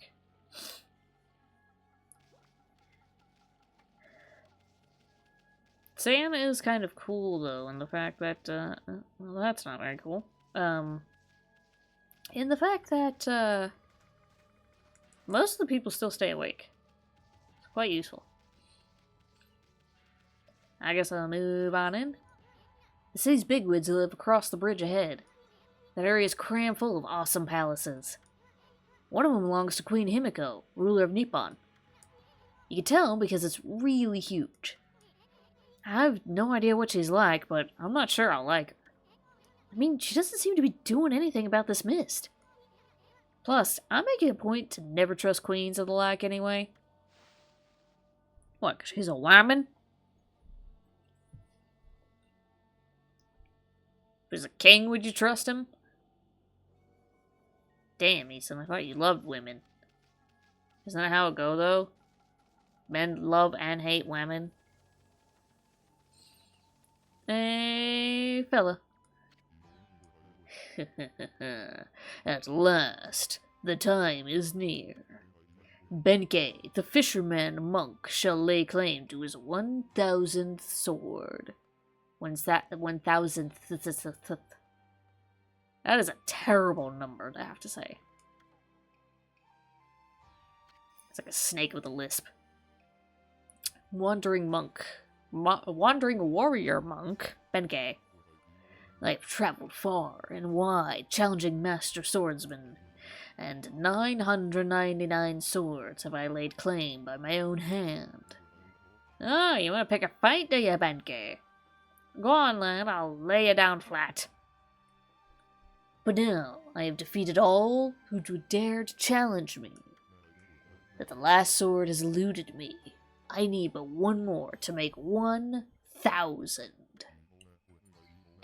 Sam is kind of cool, though, in the fact that, well, that's not very cool. In the fact that, most of the people still stay awake. It's quite useful. I guess I'll move on in. The city's bigwigs live across the bridge ahead. That area is crammed full of awesome palaces. One of them belongs to Queen Himiko, ruler of Nippon. You can tell because it's really huge. I have no idea what she's like, but I'm not sure I'll like her. I mean, she doesn't seem to be doing anything about this mist. Plus, I'm making a point to never trust queens of the like anyway. What, 'cause she's a woman? If he's a king, would you trust him? Damn, Ethan, I thought you loved women. Isn't that how it go, though? Men love and hate women. Hey, fella. At last, the time is near. Benkei, the fisherman monk, shall lay claim to his 1,000th sword. When's that? 1,000th. That is a terrible number to have to say. It's like a snake with a lisp. Wandering warrior monk, Benkei. I have traveled far and wide, challenging master swordsmen, and 999 swords have I laid claim by my own hand. Oh, you want to pick a fight, do you, Benkei? Go on, lad, I'll lay you down flat. But now I have defeated all who would dare to challenge me. But the last sword has eluded me. I need but one more to make 1,000.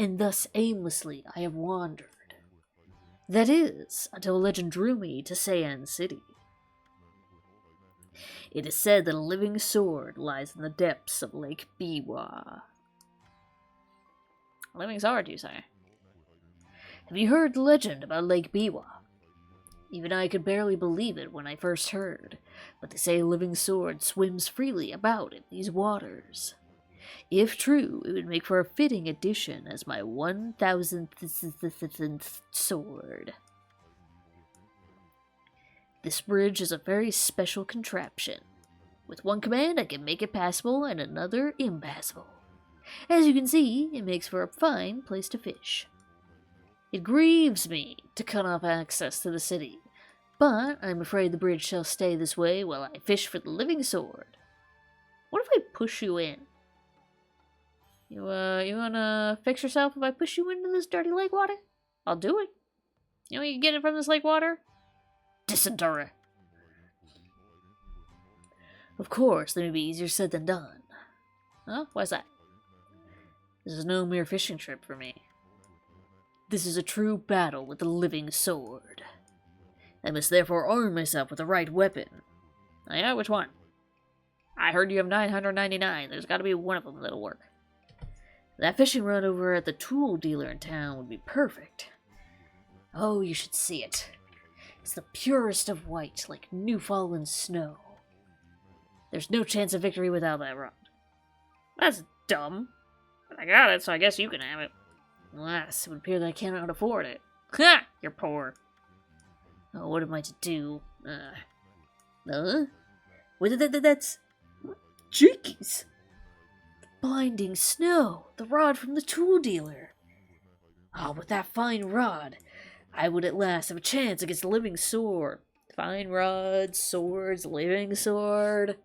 And thus aimlessly I have wandered. That is, until legend drew me to Seian City. It is said that a living sword lies in the depths of Lake Biwa. A living sword, you say? Have you heard the legend about Lake Biwa? Even I could barely believe it when I first heard, but they say a living sword swims freely about in these waters. If true, it would make for a fitting addition as my 1000th sword. This bridge is a very special contraption. With one command, I can make it passable and another impassable. As you can see, it makes for a fine place to fish. It grieves me to cut off access to the city, but I'm afraid the bridge shall stay this way while I fish for the living sword. What if I push you in? You wanna fix yourself if I push you into this dirty lake water? I'll do it. You know you can get it from this lake water? Dysentery. Of course, that may be easier said than done. Huh? Why's that? This is no mere fishing trip for me. This is a true battle with the living sword. I must therefore arm myself with the right weapon. Oh yeah, which one? I heard you have 999. There's gotta be one of them that'll work. That fishing rod over at the tool dealer in town would be perfect. Oh, you should see it. It's the purest of white, like new fallen snow. There's no chance of victory without that rod. That's dumb. But I got it, so I guess you can have it. Alas, it would appear that I cannot afford it. Ha! You're poor. Oh, what am I to do? Wait, that's... Jinkies! Blinding snow, the rod from the tool dealer. Oh, with that fine rod, I would at last have a chance against the living sword. Fine rod, swords, living sword.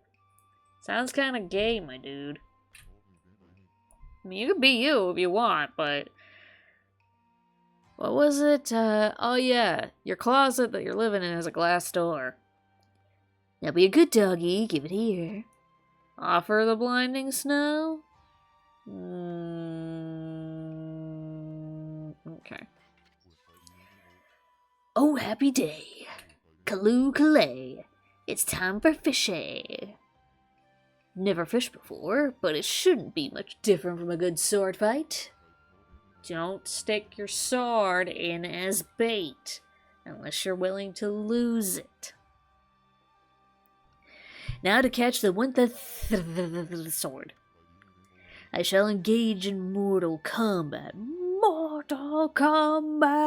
Sounds kind of gay, my dude. I mean, you can be you if you want, but... What was it? Oh yeah, your closet that you're living in has a glass door. Now be a good doggy, give it here. Offer the blinding snow? Okay. Oh, happy day. Calloo Calais. It's time for fishing. Never fished before, but it shouldn't be much different from a good sword fight. Don't stick your sword in as bait, unless you're willing to lose it. Now to catch the 1000th sword. I shall engage in mortal combat. Mortal combat!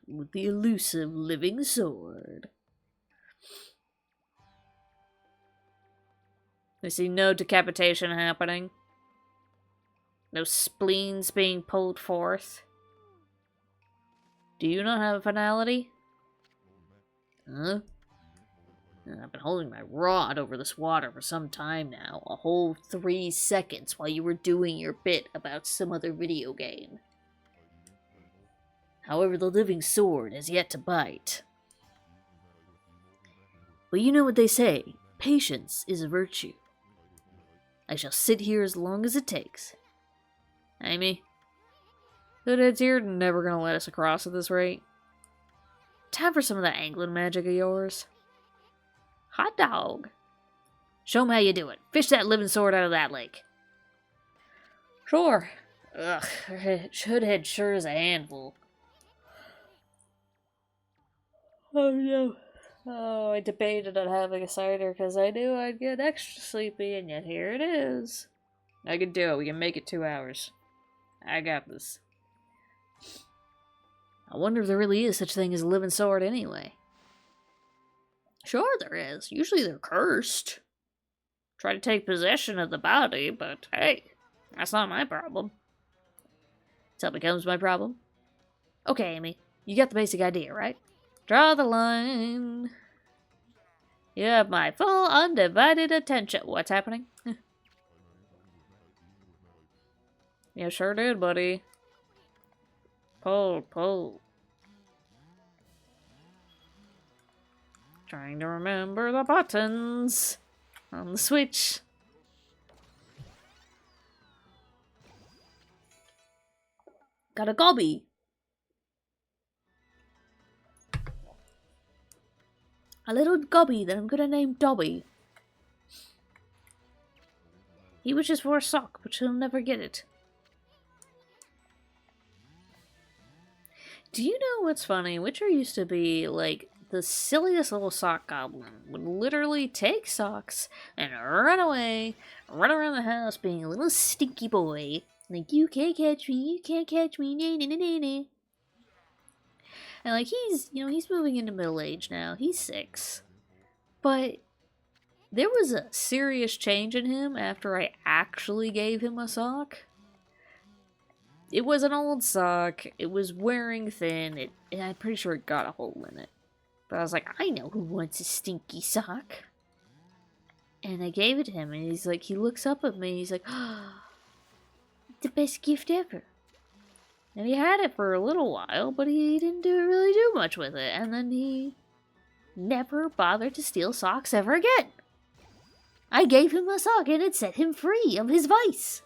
With the elusive living sword. I see no decapitation happening. No spleens being pulled forth. Do you not have a finality? Huh? I've been holding my rod over this water for some time now. A whole 3 seconds while you were doing your bit about some other video game. However, the living sword has yet to bite. But you know what they say. Patience is a virtue. I shall sit here as long as it takes. Amy? Hoodheads here never gonna let us across at this rate. Time for some of that angling magic of yours. Hot dog. Show 'em how you do it. Fish that living sword out of that lake. Sure. Ugh, Hoodhead sure is a handful. Oh no. Oh, I debated on having a cider because I knew I'd get extra sleepy, and yet here it is. I can do it. We can make it 2 hours. I got this. I wonder if there really is such a thing as a living sword anyway. Sure there is. Usually they're cursed. Try to take possession of the body, but hey, that's not my problem. Till it becomes my problem. Okay, Amy, you got the basic idea, right? Draw the line. You have my full undivided attention. What's happening? Yeah, sure did, buddy. Pull. Trying to remember the buttons on the Switch. Got a gobby. A little gobby that I'm gonna name Dobby. He wishes for a sock, but he'll never get it. Do you know what's funny? Witcher used to be, like, the silliest little sock goblin would literally take socks and run away, run around the house being a little stinky boy. Like, you can't catch me, nah, nah, nah, nah, nah. And like, he's moving into middle age now. He's 6. But there was a serious change in him after I actually gave him a sock. It was an old sock, it was wearing thin, and I'm pretty sure it got a hole in it. But I was like, I know who wants a stinky sock. And I gave it to him, and he's like, he looks up at me, he's like, oh, the best gift ever. And he had it for a little while, but he didn't really do much with it. And then he never bothered to steal socks ever again. I gave him a sock, and it set him free of his vice.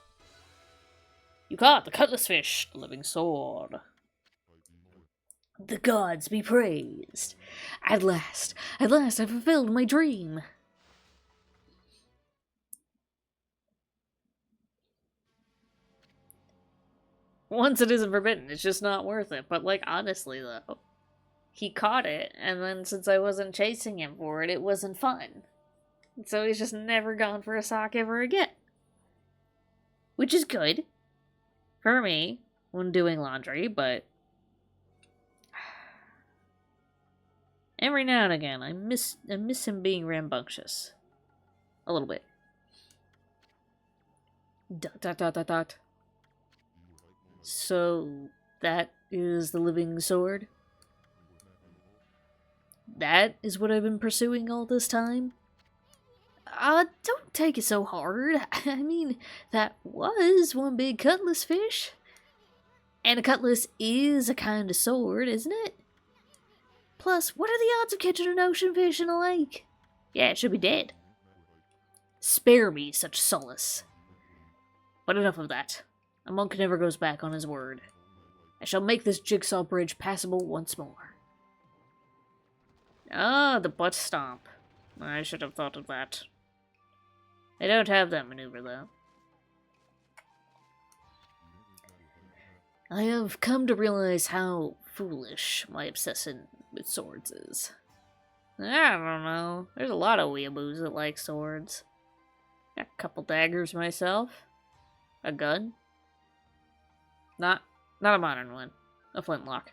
You caught the cutlass fish, the living sword. The gods be praised. At last I fulfilled my dream. Once it isn't forbidden, it's just not worth it. But, like, honestly, though, he caught it, and then since I wasn't chasing him for it, it wasn't fun. So he's just never gone for a sock ever again. Which is good for me when doing laundry, but every now and again I miss him being rambunctious. A little bit. ... So that is the living sword? That is what I've been pursuing all this time? Don't take it so hard. I mean, that was one big cutlass fish. And a cutlass is a kind of sword, isn't it? Plus, what are the odds of catching an ocean fish in a lake? Yeah, it should be dead. Spare me such solace. But enough of that. A monk never goes back on his word. I shall make this jigsaw bridge passable once more. Ah, the butt stomp. I should have thought of that. They don't have that maneuver, though. I have come to realize how foolish my obsession with swords is. I don't know. There's a lot of weeaboos that like swords. Got a couple daggers myself. A gun. Not a modern one. A flintlock.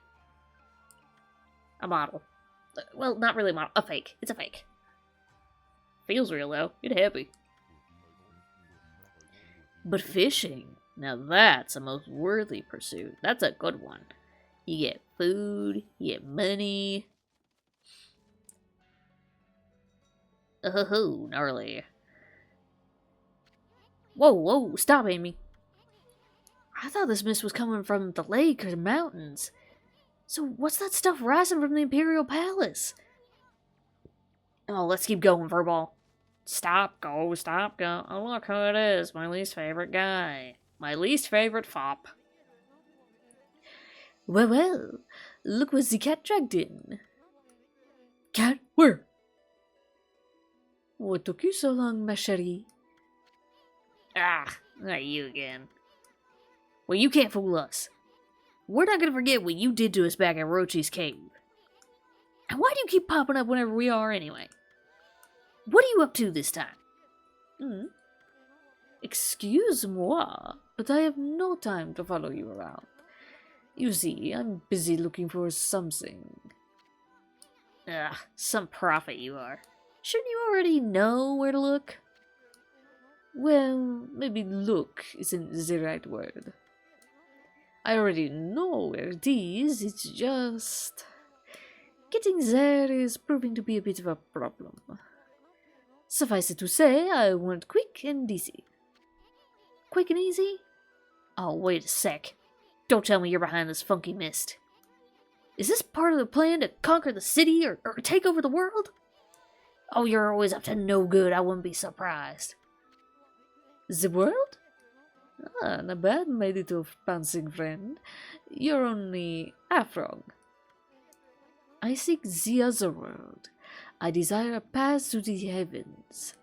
A model. Well, not really a model. A fake. It's a fake. Feels real, though. Get happy. But fishing, now that's a most worthy pursuit. That's a good one. You get food, you get money. Oh, gnarly. Whoa, stop, Amy. I thought this mist was coming from the lake or the mountains. So what's that stuff rising from the Imperial Palace? Oh, let's keep going, Furball. Stop, go. Oh, look who it is. My least favorite guy. My least favorite fop. Well, look what the cat dragged in. Cat, where? What took you so long, ma chérie? Ah, not you again. Well, you can't fool us. We're not gonna forget what you did to us back at Rochi's cave. And why do you keep popping up whenever we are anyway? What are you up to this time? Excuse-moi, but I have no time to follow you around. You see, I'm busy looking for something. Some prophet you are. Shouldn't you already know where to look? Well, maybe look isn't the right word. I already know where it is, it's just... getting there is proving to be a bit of a problem. Suffice it to say, I want quick and easy. Quick and easy? Oh, wait a sec. Don't tell me you're behind this funky mist. Is this part of the plan to conquer the city or take over the world? Oh, you're always up to no good, I wouldn't be surprised. The world? Not bad, my little bouncing friend. You're only half wrong. I seek the other world. I desire a path to the heavens.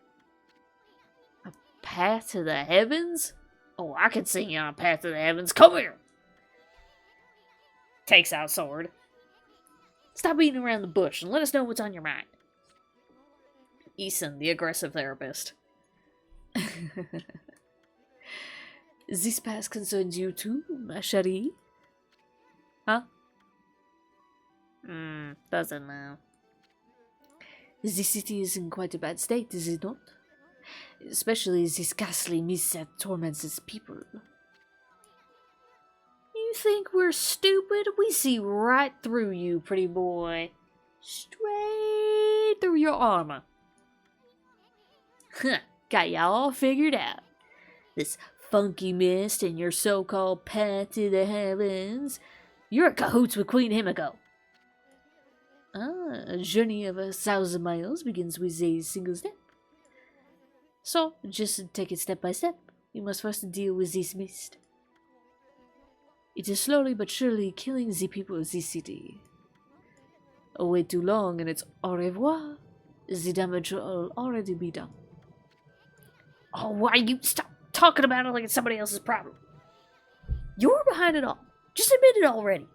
A path to the heavens? Oh, I can sing you on a path to the heavens. Come here! Takes out sword. Stop beating around the bush and let us know what's on your mind. Eason, the aggressive therapist. This past concerns you too, ma chérie? Huh? Doesn't know. The city is in quite a bad state, is it not? Especially this ghastly mist that torments its people. You think we're stupid? We see right through you, pretty boy. Straight through your armor. Huh, got ya all figured out. This funky mist and your so-called path to the heavens. You're in cahoots with Queen Himiko. A journey of 1,000 miles begins with a single step. So, just take it step by step. You must first deal with this mist. It is slowly but surely killing the people of this city. Wait too long and it's au revoir. The damage will already be done. Oh, why you stop talking about it like it's somebody else's problem? You're behind it all. Just admit it already.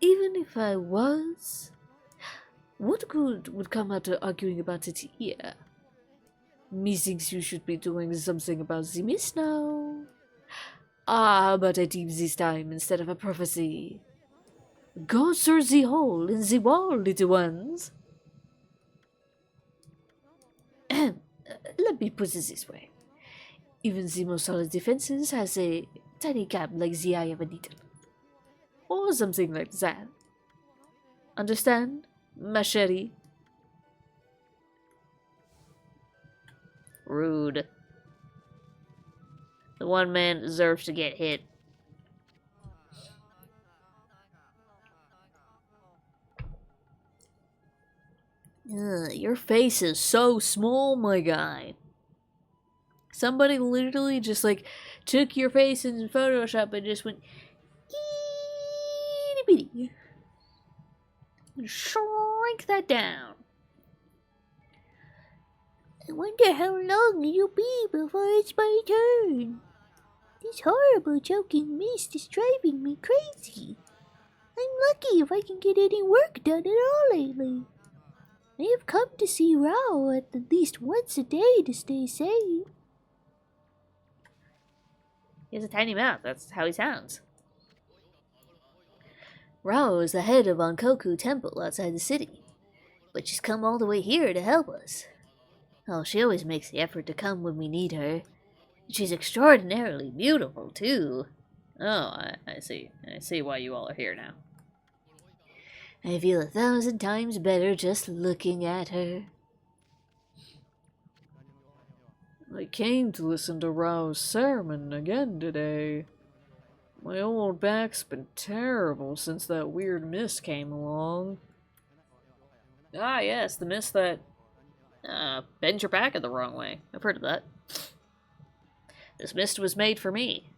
Even if I was, what good would come out of arguing about it here? Me thinks you should be doing something about the mist now. But I deem this time instead of a prophecy. Go through the hole in the wall, little ones. Let me put it this way. Even the most solid defenses has a tiny gap like the eye of a needle. Or something like that. Understand, ma chérie? Rude. The one man deserves to get hit. Your face is so small, my guy. Somebody literally just like took your face in Photoshop and just went itty bitty. Shrink that down. I wonder how long it'll be before it's my turn. This horrible choking mist is driving me crazy. I'm lucky if I can get any work done at all lately. I have come to see Rao at least once a day to stay safe. He has a tiny mouth. That's how he sounds. Rao is the head of Ankoku Temple outside the city, but she's come all the way here to help us. Oh, she always makes the effort to come when we need her. She's extraordinarily beautiful, too. Oh, I see. I see why you all are here now. I feel 1,000 times better just looking at her. I came to listen to Rao's sermon again today. My old back's been terrible since that weird mist came along. Ah, yes, the mist that bends your back in the wrong way. I've heard of that. This mist was made for me.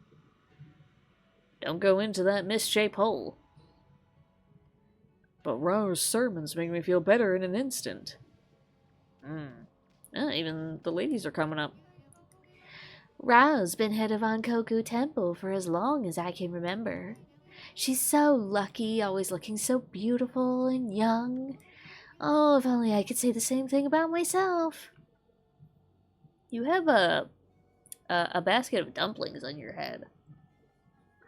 Don't go into that mist-shaped hole. But Rao's sermons make me feel better in an instant. Even the ladies are coming up. Rao's been head of Ankoku Temple for as long as I can remember. She's so lucky, always looking so beautiful and young. Oh, if only I could say the same thing about myself. You have a basket of dumplings on your head.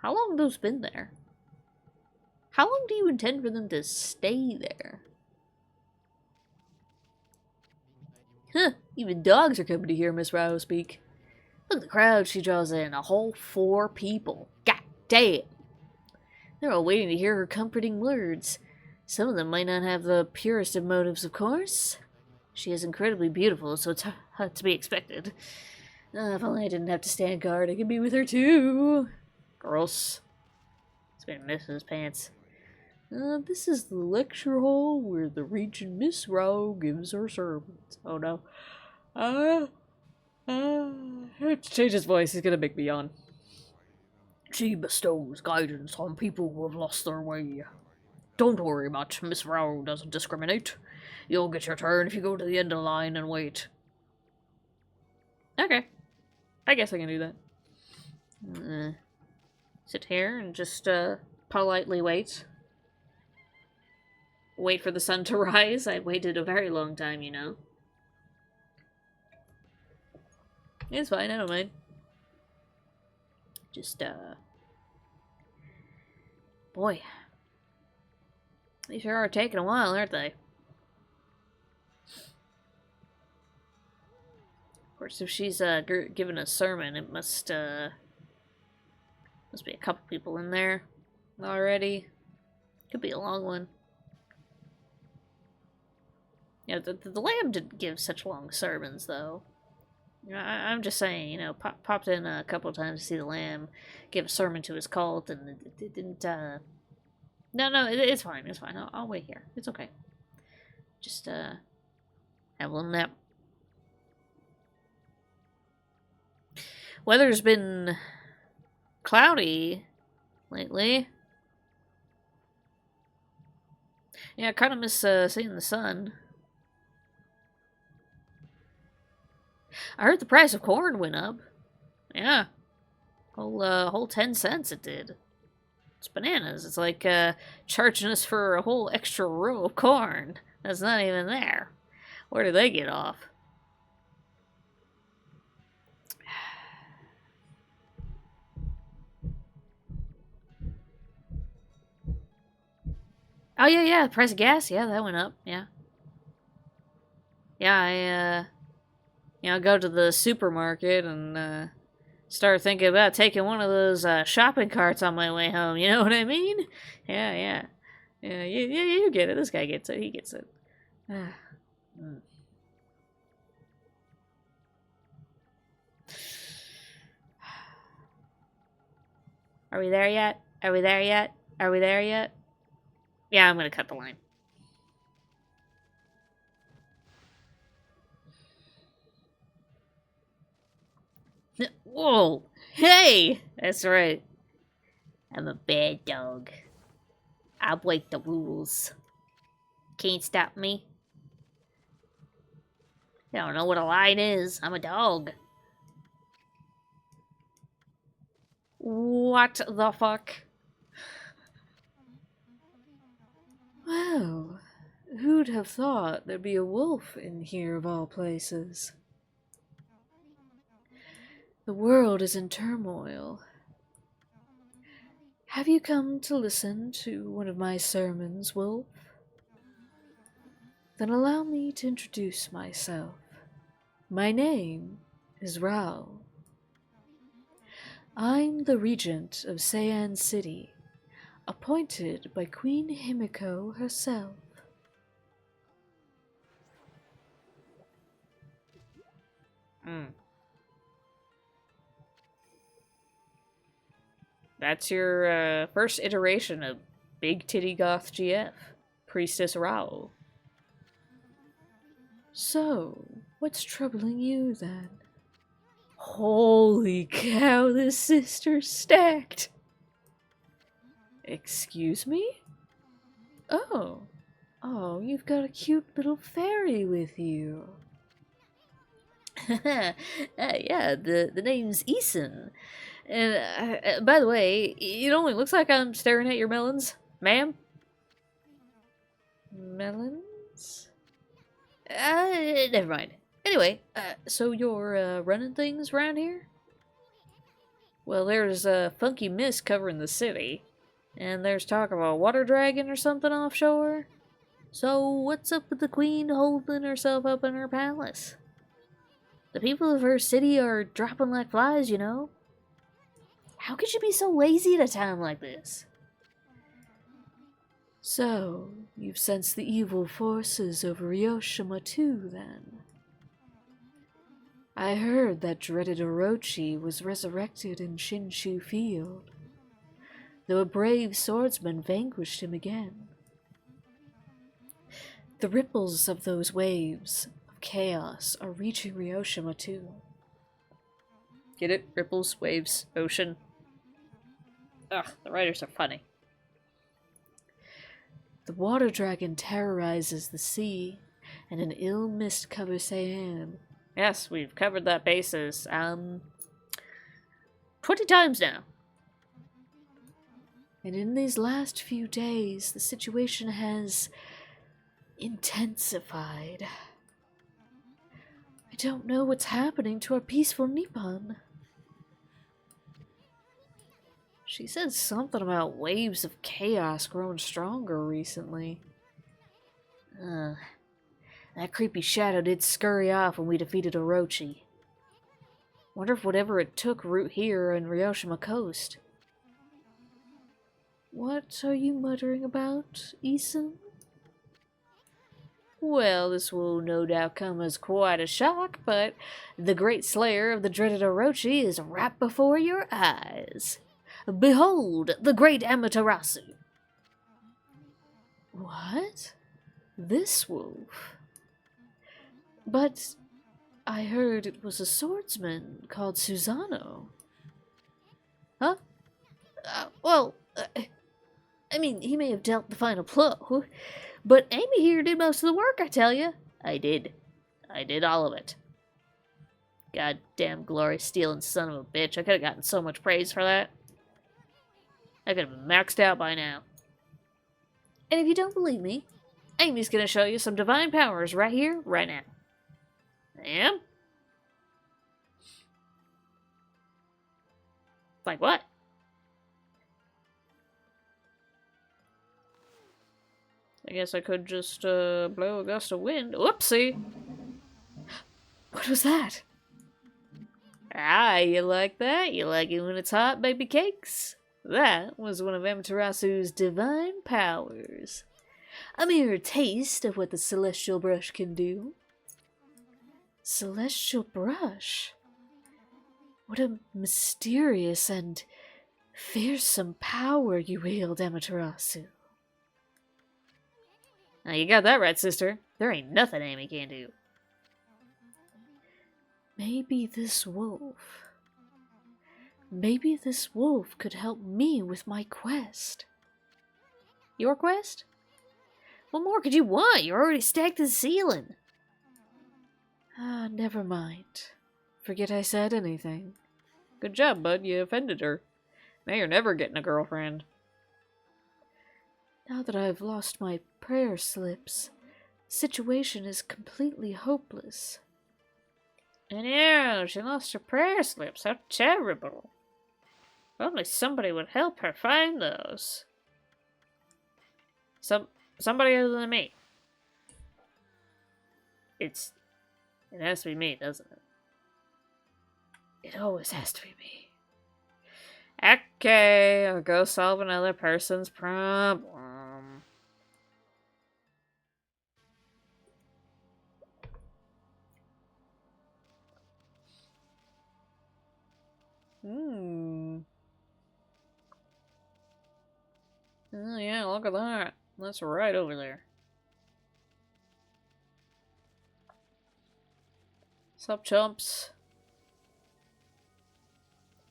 How long have those been there? How long do you intend for them to stay there? Huh, even dogs are coming to hear Miss Rao speak. Look at the crowd she draws in, a whole 4 people. God damn! They're all waiting to hear her comforting words. Some of them might not have the purest of motives, of course. She is incredibly beautiful, so it's to be expected. If only I didn't have to stand guard, I could be with her too. Gross. It's made miss his pants. This is the lecture hall where the Regent Miss Rao gives her sermons. Oh no. To change his voice, he's gonna make me yawn. She bestows guidance on people who have lost their way. Don't worry much, Miss Rao doesn't discriminate. You'll get your turn if you go to the end of the line and wait. Okay. I guess I can do that. Sit here and just politely wait. wait for the sun to rise. I waited a very long time, you know. It's fine, I don't mind. Just, boy. They sure are taking a while, aren't they? Of course, if she's, giving a sermon, it must be a couple people in there already. Could be a long one. Yeah, the Lamb didn't give such long sermons, though. I'm just saying, you know, popped in a couple of times to see the Lamb give a sermon to his cult, and it didn't, No, it's fine, it's fine. I'll wait here. It's okay. Just, have a little nap. Weather's been cloudy lately. Yeah, I kind of miss, seeing the sun. I heard the price of corn went up. Yeah. Whole 10 cents it did. It's bananas. It's like, charging us for a whole extra row of corn. That's not even there. Where did they get off? Oh, yeah, the price of gas, yeah, that went up, yeah. Yeah, I go to the supermarket and, start thinking about taking one of those, shopping carts on my way home, you know what I mean? Yeah. Yeah, you get it, this guy gets it, he gets it. Are we there yet? Are we there yet? Are we there yet? Yeah, I'm gonna cut the line. Whoa! Hey! That's right. I'm a bad dog. I break the rules. Can't stop me. I don't know what a line is. I'm a dog. What the fuck? Well, who'd have thought there'd be a wolf in here of all places? The world is in turmoil. Have you come to listen to one of my sermons, Wolf? Then allow me to introduce myself. My name is Rao. I'm the regent of Seian City, appointed by Queen Himiko herself. That's your, first iteration of Big Titty Goth GF, Priestess Rao. So, what's troubling you then? Holy cow, this sister's stacked! Excuse me? Oh, you've got a cute little fairy with you. Yeah, the name's Eason. And, by the way, it only looks like I'm staring at your melons, ma'am. Melons? Never mind. Anyway, so you're, running things around here? Well, there's a funky mist covering the city. And there's talk of a water dragon or something offshore. So what's up with the queen holding herself up in her palace? The people of her city are dropping like flies, you know. How could you be so lazy at a time like this? So, you've sensed the evil forces over Ryoshima too, then? I heard that dreaded Orochi was resurrected in Shinshu Field, though a brave swordsman vanquished him again. The ripples of those waves of chaos are reaching Ryoshima too. Get it? Ripples, waves, ocean. Ugh, the writers are funny. The water dragon terrorizes the sea, and an ill mist covers Seian. Yes, we've covered that basis, 20 times now. And in these last few days, the situation has intensified. I don't know what's happening to our peaceful Nippon. She said something about waves of chaos growing stronger recently. That creepy shadow did scurry off when we defeated Orochi. Wonder if whatever it took root here in Ryoshima Coast. What are you muttering about, Isan? Well, this will no doubt come as quite a shock, but the great slayer of the dreaded Orochi is right before your eyes. Behold, the great Amaterasu. What? This wolf? But I heard it was a swordsman called Susano. Huh? I mean, he may have dealt the final blow, but Amy here did most of the work, I tell you. I did all of it. Goddamn glory-stealing son of a bitch. I could have gotten so much praise for that. I could have been maxed out by now. And if you don't believe me, Amy's gonna show you some divine powers right here, right now. I am? Like what? I guess I could just blow a gust of wind. Whoopsie! What was that? Ah, you like that? You like it when it's hot, baby cakes? That was one of Amaterasu's divine powers. A mere taste of what the celestial brush can do. Celestial brush? What a mysterious and fearsome power you wield, Amaterasu. Now you got that right, sister. There ain't nothing Amy can't do. Maybe this wolf could help me with my quest. Your quest? What more could you want? You're already stacked to the ceiling. Ah, never mind. Forget I said anything. Good job, bud. You offended her. Now you're never getting a girlfriend. Now that I've lost my prayer slips, the situation is completely hopeless. I know, she lost her prayer slips. How terrible. If only somebody would help her find those. Somebody other than me. It has to be me, doesn't it? It always has to be me. Okay, I'll go solve another person's problem. Oh yeah, look at that. That's right over there. Sup, chumps?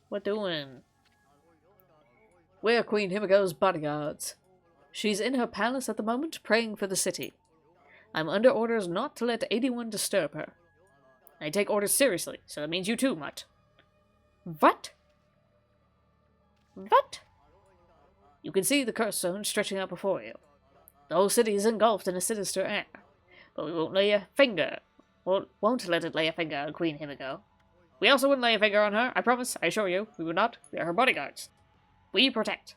What doing? We're Queen Himiko's bodyguards. She's in her palace at the moment, praying for the city. I'm under orders not to let anyone disturb her. I take orders seriously, so that means you too, Mutt. What? What? You can see the curse zone stretching out before you. The whole city is engulfed in a sinister air, but we won't lay a finger. Won't let it lay a finger on Queen Himiko. We also wouldn't lay a finger on her, I promise, I assure you, we would not. We are her bodyguards. We protect.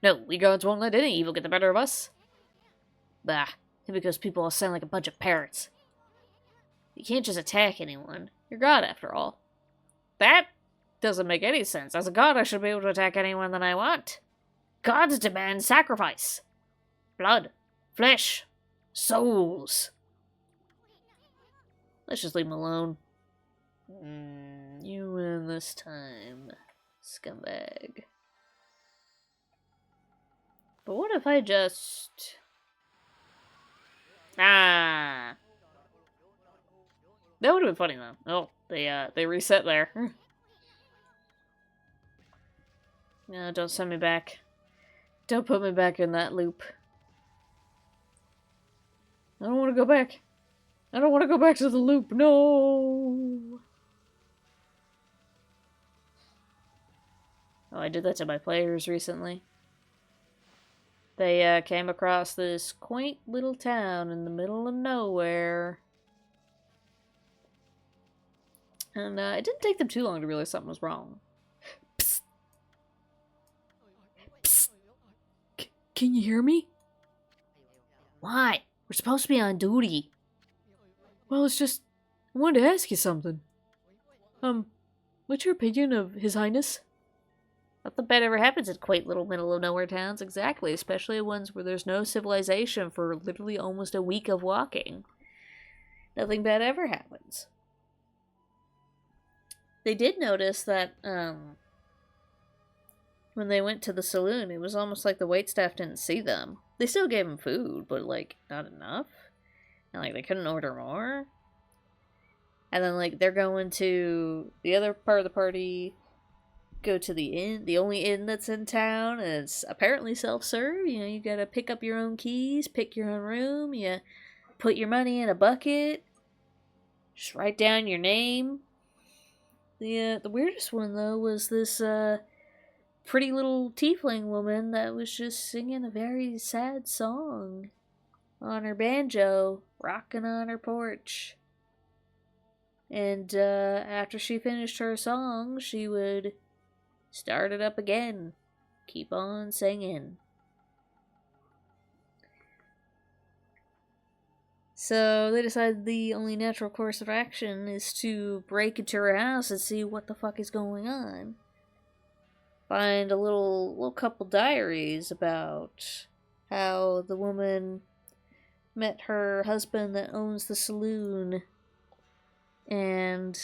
No, we guards won't let any evil get the better of us. Bah, Himiko's people all sound like a bunch of parrots. You can't just attack anyone. You're God, after all. That doesn't make any sense. As a god, I should be able to attack anyone that I want. Gods demand sacrifice. Blood. Flesh. Souls. Let's just leave him alone. You win this time, scumbag. But what if I just... Ah! That would have been funny, though. Oh, they reset there. No, don't send me back. Don't put me back in that loop. I don't want to go back. I don't want to go back to the loop. No! Oh, I did that to my players recently. They came across this quaint little town in the middle of nowhere. And it didn't take them too long to realize something was wrong. Psst. Psst. Can you hear me? What? We're supposed to be on duty. Well, it's just... I wanted to ask you something. What's your opinion of His Highness? Nothing bad ever happens in quaint little middle of nowhere towns, exactly, especially ones where there's no civilization for literally almost a week of walking. Nothing bad ever happens. They did notice that, when they went to the saloon, it was almost like the waitstaff didn't see them. They still gave them food, but, like, not enough. And, like, they couldn't order more. And then, like, they're going to the other part of the party, go to the inn, the only inn that's in town, and it's apparently self-serve. You know, you gotta pick up your own keys, pick your own room, you put your money in a bucket, just write down your name. The weirdest one, though, was this, pretty little tiefling woman that was just singing a very sad song on her banjo, rocking on her porch. And after she finished her song, she would start it up again, keep on singing. So they decided the only natural course of action is to break into her house and see what the fuck is going on. Find a little couple diaries about how the woman met her husband that owns the saloon, and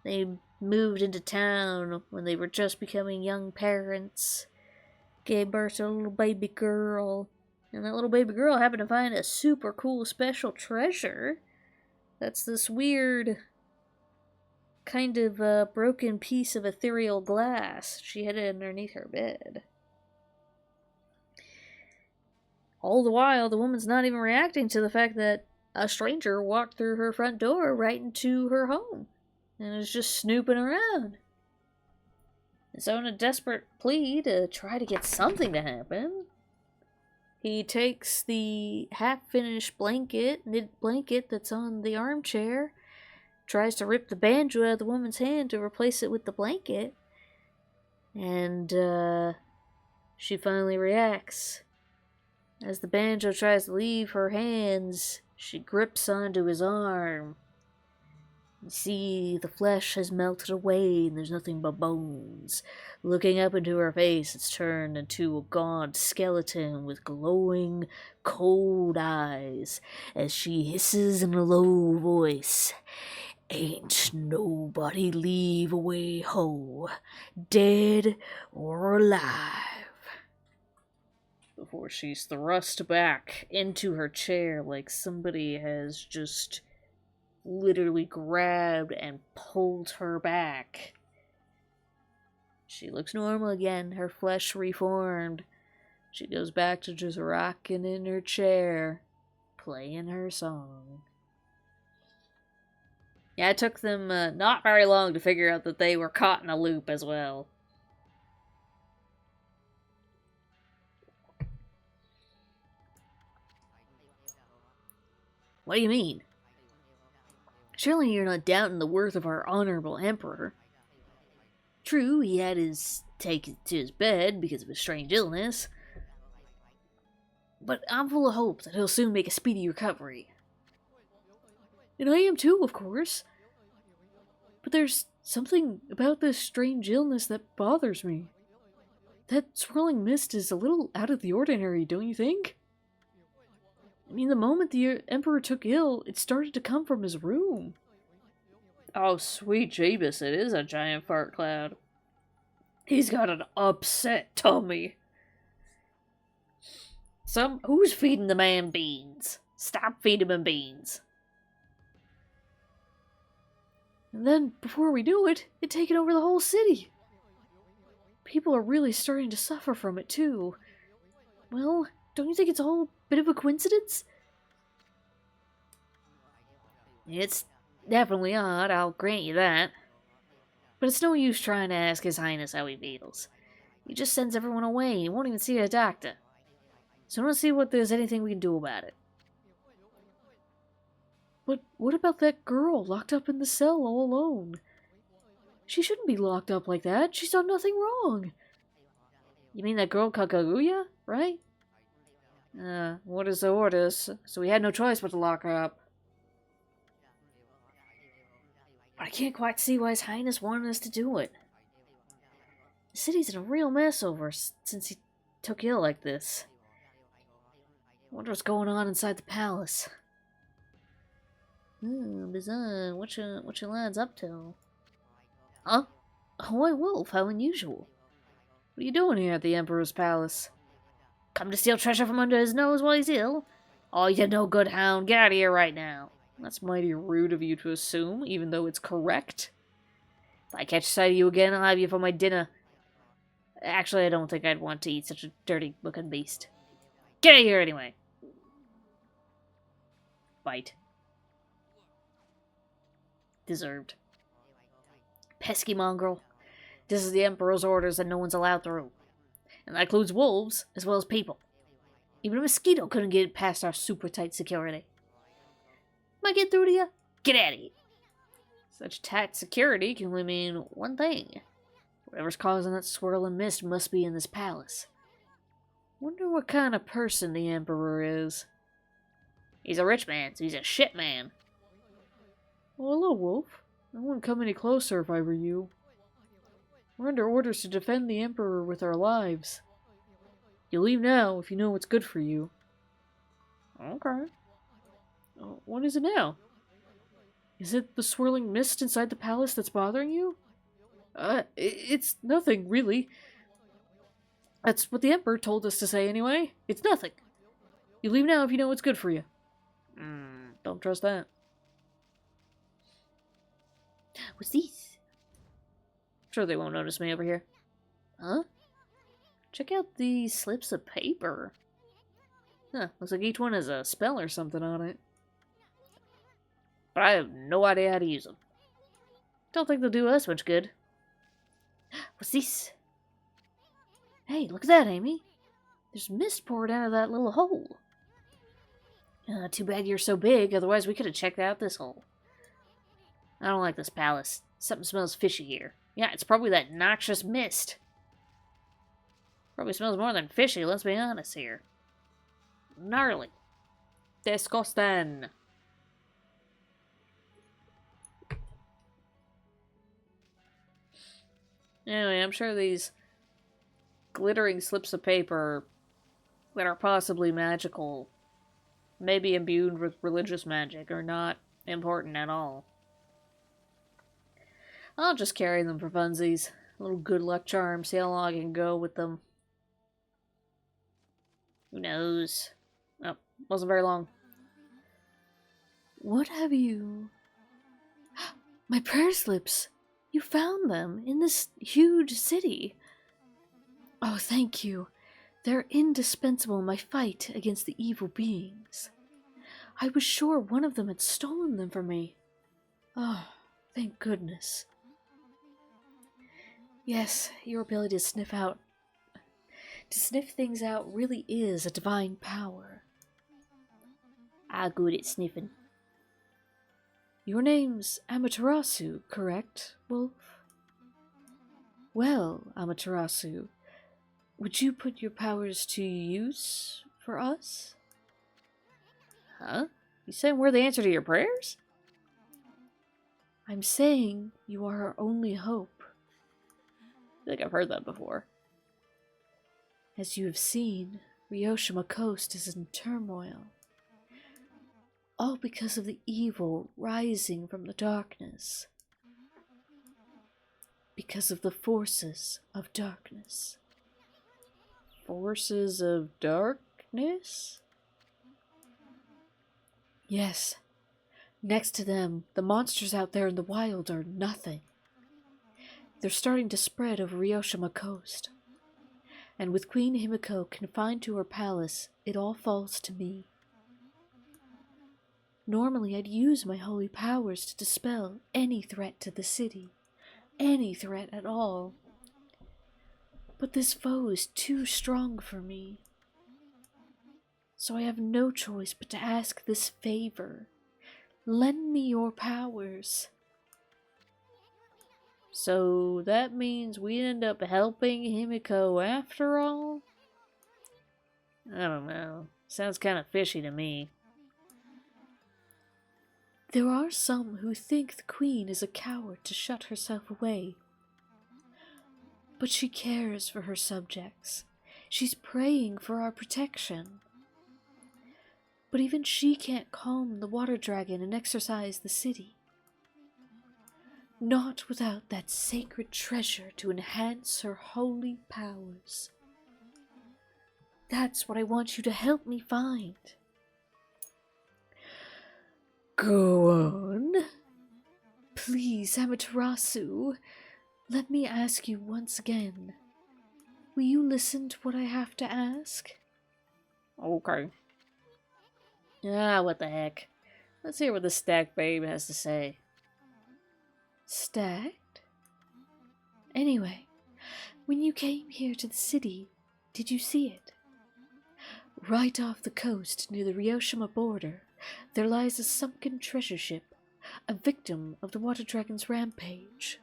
they moved into town when they were just becoming young parents, gave birth to a little baby girl, and that little baby girl happened to find a super cool special treasure. That's this weird kind of a broken piece of ethereal glass. She hid it underneath her bed. All the while, the woman's not even reacting to the fact that a stranger walked through her front door right into her home and is just snooping around. And so, in a desperate plea to try to get something to happen, he takes the half-finished knit blanket that's on the armchair, tries to rip the banjo out of the woman's hand to replace it with the blanket, and she finally reacts. As the banjo tries to leave her hands, she grips onto his arm. You see, the flesh has melted away and there's nothing but bones. Looking up into her face, it's turned into a gaunt skeleton with glowing, cold eyes as she hisses in a low voice, "Ain't nobody leave away ho, dead or alive," before she's thrust back into her chair like somebody has just literally grabbed and pulled her back. She looks normal again, her flesh reformed. She goes back to just rocking in her chair, playing her song. Yeah, it took them not very long to figure out that they were caught in a loop as well. What do you mean? Surely you're not doubting the worth of our honorable emperor. True, he had his taken to his bed because of a strange illness, but I'm full of hope that he'll soon make a speedy recovery. And I am too, of course. But there's something about this strange illness that bothers me. That swirling mist is a little out of the ordinary, don't you think? I mean, the moment the Emperor took ill, it started to come from his room. Oh, sweet Jeebus, it is a giant fart cloud. He's got an upset tummy. Who's feeding the man beans? Stop feeding him beans. And then, before we knew it, it'd taken over the whole city. People are really starting to suffer from it, too. Well, don't you think it's all a bit of a coincidence? It's definitely odd, I'll grant you that. But it's no use trying to ask His Highness how he feels. He just sends everyone away, he won't even see a doctor. So I don't see what there's anything we can do about it. But what about that girl locked up in the cell all alone? She shouldn't be locked up like that. She's done nothing wrong. You mean that girl Kakaguya, right? Orders are orders, so we had no choice but to lock her up. But I can't quite see why His Highness wanted us to do it. The city's in a real mess over since he took ill like this. I wonder what's going on inside the palace. Bizarre. What your lads up to? Huh? Why, Wolf, how unusual. What are you doing here at the Emperor's palace? Come to steal treasure from under his nose while he's ill? Oh, you no good hound. Get out of here right now. That's mighty rude of you to assume, even though it's correct. If I catch sight of you again, I'll have you for my dinner. Actually, I don't think I'd want to eat such a dirty-looking beast. Get out of here anyway. Bite. Deserved. Pesky mongrel. This is the Emperor's orders and no one's allowed through. And that includes wolves, as well as people. Even a mosquito couldn't get past our super tight security. Am I getting through to you? Get out of here. Such tight security can only mean one thing. Whatever's causing that swirling mist must be in this palace. Wonder what kind of person the Emperor is. He's a rich man, so he's a shit man. Well, hello, Wolf. I wouldn't come any closer if I were you. We're under orders to defend the Emperor with our lives. You leave now if you know what's good for you. Okay. What is it now? Is it the swirling mist inside the palace that's bothering you? It's nothing, really. That's what the Emperor told us to say anyway. It's nothing. You leave now if you know what's good for you. Don't trust that. What's these? Sure they won't notice me over here. Huh? Check out these slips of paper. Huh, looks like each one has a spell or something on it. But I have no idea how to use them. Don't think they'll do us much good. What's this? Hey, look at that, Amy. There's mist poured out of that little hole. Too bad you're so big, otherwise we could have checked out this hole. I don't like this palace. Something smells fishy here. Yeah, it's probably that noxious mist. Probably smells more than fishy, let's be honest here. Gnarly. Disgusting. Anyway, I'm sure these glittering slips of paper that are possibly magical, maybe imbued with religious magic, are not important at all. I'll just carry them for funsies. A little good luck charm, see how long I can go with them. Who knows? Oh, wasn't very long. What have you... My prayer slips! You found them in this huge city. Oh, thank you. They're indispensable in my fight against the evil beings. I was sure one of them had stolen them from me. Oh, thank goodness. Yes, your ability to sniff things out really is a divine power. I'm good at sniffing. Your name's Amaterasu, correct, Wolf? Well, Amaterasu, would you put your powers to use for us? Huh? You saying we're the answer to your prayers? I'm saying you are our only hope. I think I've heard that before. As you have seen, Ryoshima Coast is in turmoil. All because of the evil rising from the darkness. Because of the forces of darkness. Forces of darkness? Yes. Next to them, the monsters out there in the wild are nothing. They're starting to spread over Ryoshima Coast. And with Queen Himiko confined to her palace, it all falls to me. Normally, I'd use my holy powers to dispel any threat to the city. Any threat at all. But this foe is too strong for me. So I have no choice but to ask this favor. Lend me your powers. So that means we end up helping Himiko after all? I don't know. Sounds kind of fishy to me. There are some who think the queen is a coward to shut herself away. But she cares for her subjects. She's praying for our protection. But even she can't calm the water dragon and exorcise the city. Not without that sacred treasure to enhance her holy powers. That's what I want you to help me find. Go on. Please, Amaterasu, let me ask you once again. Will you listen to what I have to ask? Okay. Ah, what the heck. Let's hear what the Stack Babe has to say. Stacked? Anyway, when you came here to the city, did you see it? Right off the coast near the Ryoshima border, there lies a sunken treasure ship, a victim of the water dragon's rampage.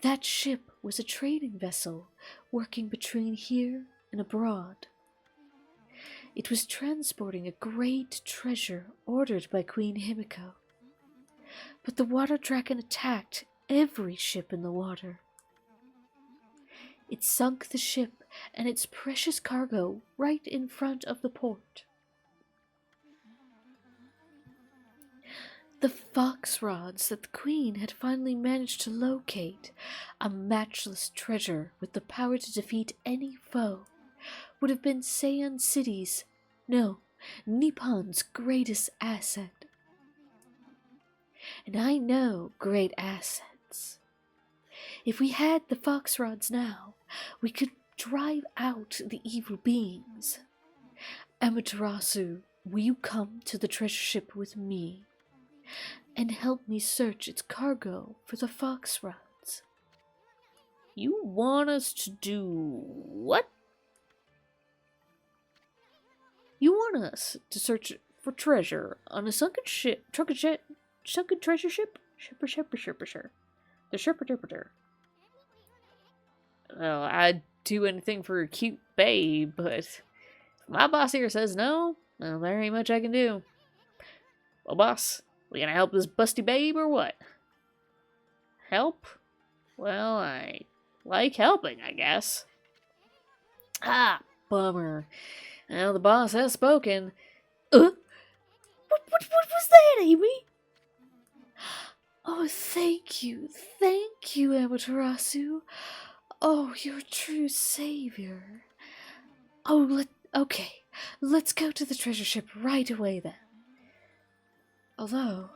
That ship was a trading vessel working between here and abroad. It was transporting a great treasure ordered by Queen Himiko. But the water dragon attacked every ship in the water. It sunk the ship and its precious cargo right in front of the port. The fox rods that the queen had finally managed to locate, a matchless treasure with the power to defeat any foe, would have been Seian City's, no, Nippon's greatest asset. And I know great assets. If we had the fox rods now, we could drive out the evil beings. Amaterasu, will you come to the treasure ship with me and help me search its cargo for the fox rods? You want us to do what? You want us to search for treasure on a sunken ship, sunken treasure ship? Shipper. The shipper. Well, I'd do anything for a cute babe, but if my boss here says no, well, there ain't much I can do. Well, boss, we gonna help this busty babe or what? Help? Well, I like helping, I guess. Ah, bummer. Well, the boss has spoken. What was that, Amy? Oh, thank you, Amaterasu. Oh, you're a true savior. Okay, let's go to the treasure ship right away then. Although,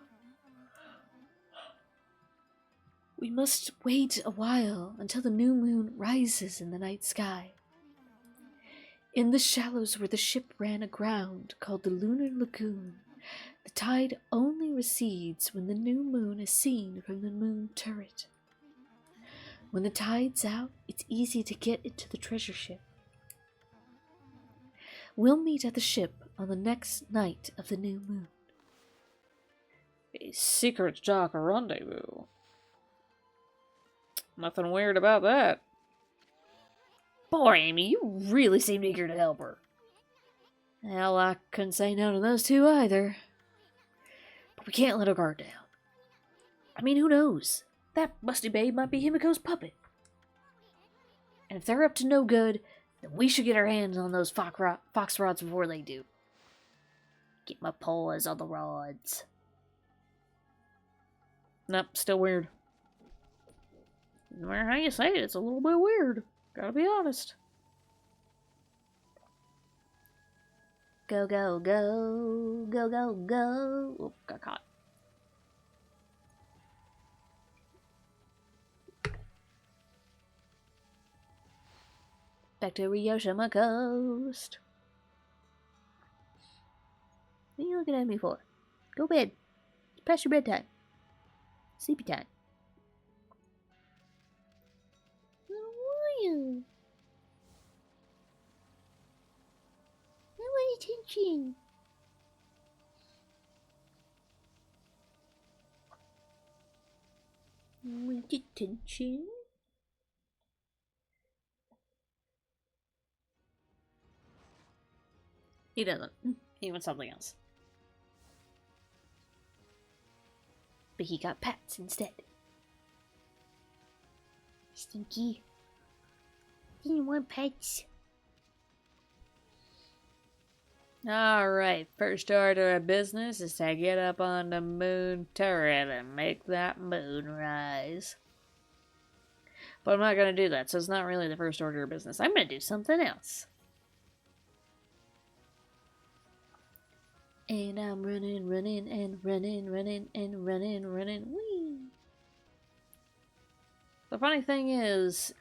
we must wait a while until the new moon rises in the night sky. In the shallows where the ship ran aground, called the Lunar Lagoon, the tide only recedes when the new moon is seen from the moon turret. When the tide's out, it's easy to get into the treasure ship. We'll meet at the ship on the next night of the new moon. A secret dark rendezvous. Nothing weird about that. Boy, Amy, you really seem eager to help her. Well, I couldn't say no to those two either. But we can't let our guard down. I mean, who knows? That busty babe might be Himiko's puppet. And if they're up to no good, then we should get our hands on those fox rods before they do. Get my paws on the rods. Nope, still weird. No matter how you say it, it's a little bit weird. Gotta be honest. Go, go, go. Go, go, go. Oh, got caught. Back to Ryoshima Coast. What are you looking at me for? Go to bed. It's past your bedtime. Sleepy time. How are you? How attention. Want attention? He doesn't. He wants something else. But he got pets instead. Stinky. Didn't want pets. Alright, first order of business is to get up on the moon turret and make that moon rise. But I'm not going to do that, so it's not really the first order of business. I'm going to do something else. And I'm running. Whee! The funny thing is,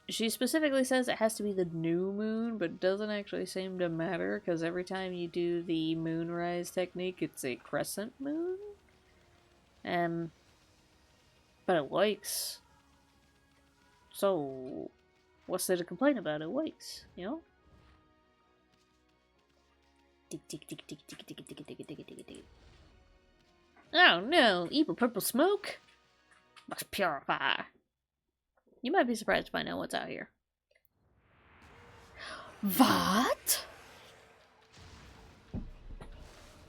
she specifically says it has to be the new moon, but doesn't actually seem to matter, because every time you do the moonrise technique, it's a crescent moon. But it wakes. So, what's there to complain about? It wakes, you know? Oh no, evil purple smoke? Must purify. You might be surprised if I know what's out here. What?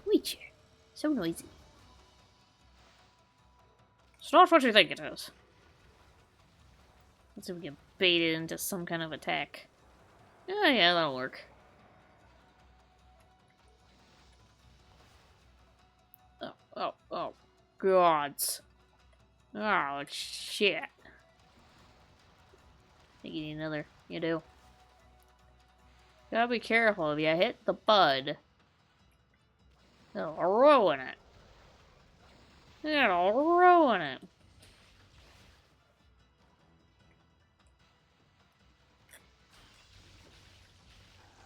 Witcher. So noisy. It's not what you think it is. Let's see if we can bait it into some kind of attack. Oh yeah, that'll work. Oh, gods. Oh, shit. I think you need another. You do. Gotta be careful if you hit the bud. It'll ruin it. It'll ruin it.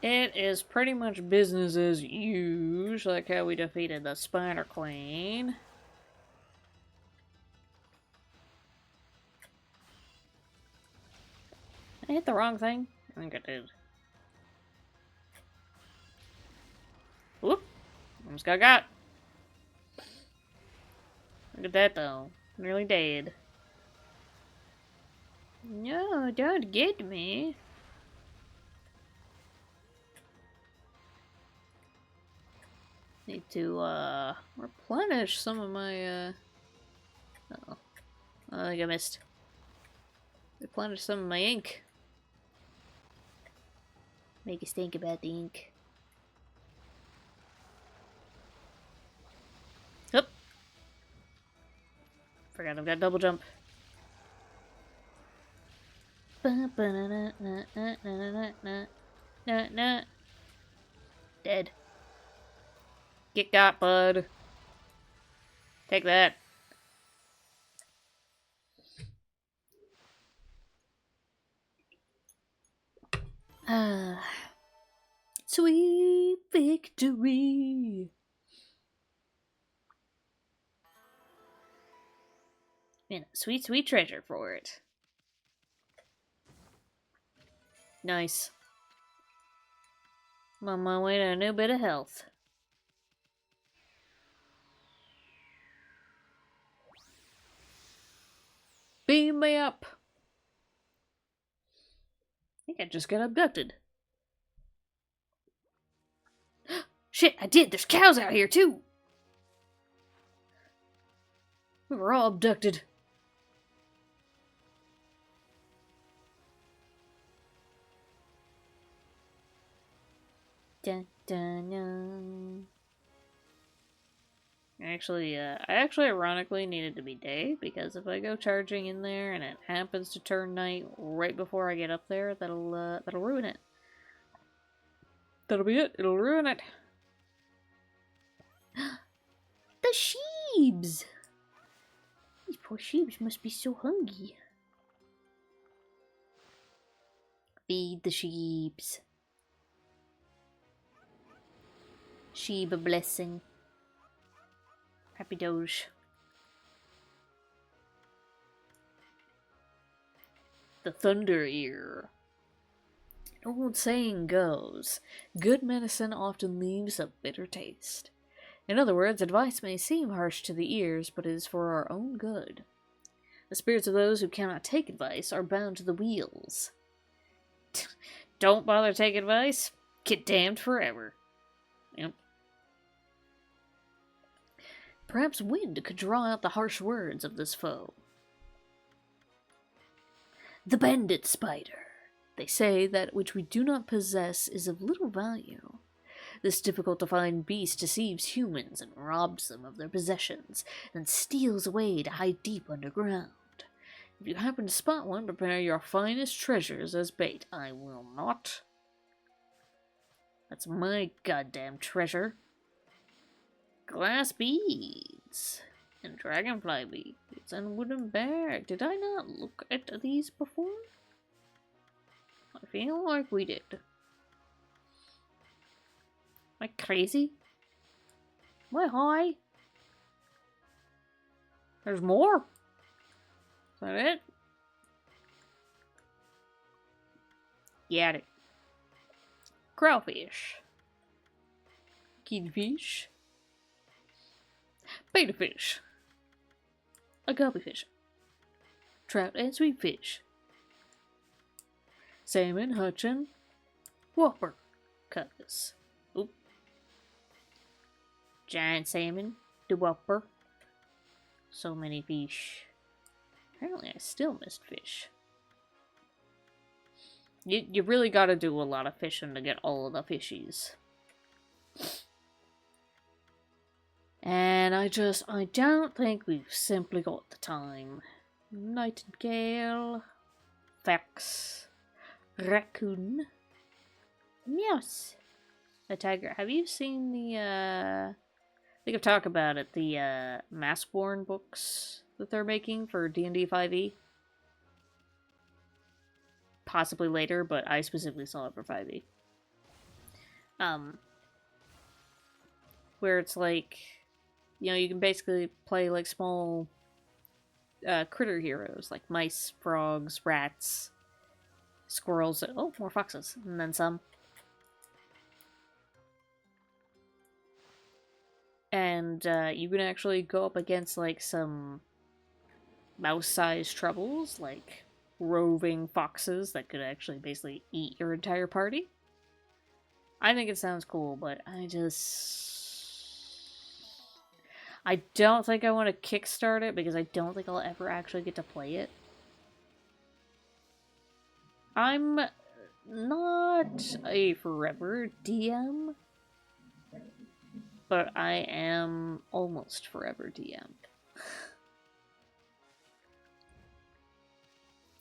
It is pretty much business as usual, like how we defeated the Spider Queen. I hit the wrong thing? I think I did. Whoop! Almost got. Look at that though. Nearly dead. No, don't get me. Need to, replenish some of my, uh-oh. I think I missed. Replenish some of my ink. Make us think about the ink. Oop! Forgot I've got double jump. Dead. Get got, bud. Take that. Sweet victory. Man, sweet, sweet treasure for it. Nice. I'm on my way to a new bit of health. Beam me up. I think I just got abducted. Shit, I did. There's cows out here too. We were all abducted. Dun, dun, dun. I actually ironically needed to be day, because if I go charging in there and it happens to turn night right before I get up there, that'll ruin it. That'll be it. It'll ruin it. The sheeps! These poor sheeps must be so hungry. Feed the sheeps. Sheep a blessing. Happy Doge. The Thunder Ear. Old saying goes, good medicine often leaves a bitter taste. In other words, advice may seem harsh to the ears, but it is for our own good. The spirits of those who cannot take advice are bound to the wheels. Don't bother take advice, get damned forever. Yep. Perhaps wind could draw out the harsh words of this foe. The bandit spider. They say that which we do not possess is of little value. This difficult-to-find beast deceives humans and robs them of their possessions, then steals away to hide deep underground. If you happen to spot one, prepare your finest treasures as bait. I will not. That's my goddamn treasure. Glass beads. And dragonfly beads. And wooden bag. Did I not look at these before? I feel like we did. Am I crazy? Am I high? There's more? Is that it? Got it. Crawfish. Kingfish. Beta fish. Agape fish. Trout and sweet fish. Salmon, hutchin, whopper, cutlass. Oop. Giant salmon, the whopper. So many fish. Apparently I still missed fish. You really gotta do a lot of fishing to get all of the fishies. And I don't think we've simply got the time. Nightingale, fox, raccoon, mouse, a tiger. Have you seen the, I think I've talked about it, the, Maskborn books that they're making for D&D 5e? Possibly later, but I specifically saw it for 5e. Where it's like, you know, you can basically play like small critter heroes, like mice, frogs, rats, squirrels, oh, more foxes, and then some. And you can actually go up against like some mouse-sized troubles, like roving foxes that could actually basically eat your entire party. I think it sounds cool, but I don't think I want to kickstart it because I don't think I'll ever actually get to play it. I'm not a forever DM, but I am almost forever DM.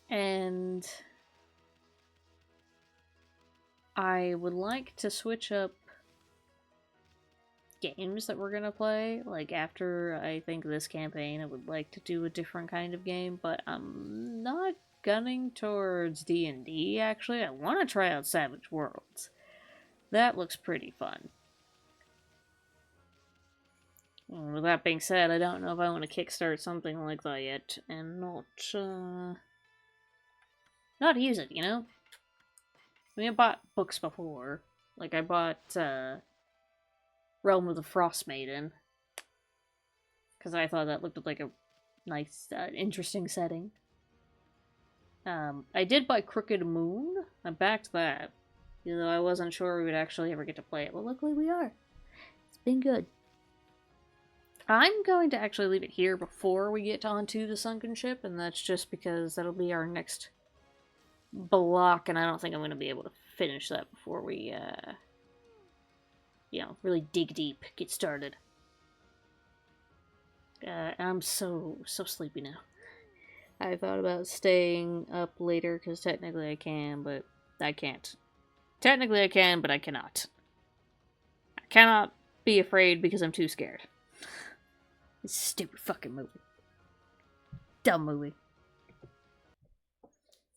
And I would like to switch up games that we're gonna play. Like, after I think this campaign, I would like to do a different kind of game, but I'm not gunning towards D&D, actually. I want to try out Savage Worlds. That looks pretty fun. With that being said, I don't know if I want to kickstart something like that yet, and not use it, you know? I mean, I bought books before. Like, I bought, Realm of the Frost Maiden. Because I thought that looked like a nice, interesting setting. I did buy Crooked Moon. I backed that. Even though I wasn't sure we would actually ever get to play it. But luckily we are. It's been good. I'm going to actually leave it here before we get onto the Sunken Ship. And that's just because that'll be our next block. And I don't think I'm going to be able to finish that before we, you know, really dig deep, get started. I'm so sleepy now. I thought about staying up later, because technically I can, but I can't. Technically I can, but I cannot. I cannot be afraid because I'm too scared. This stupid fucking movie. Dumb movie.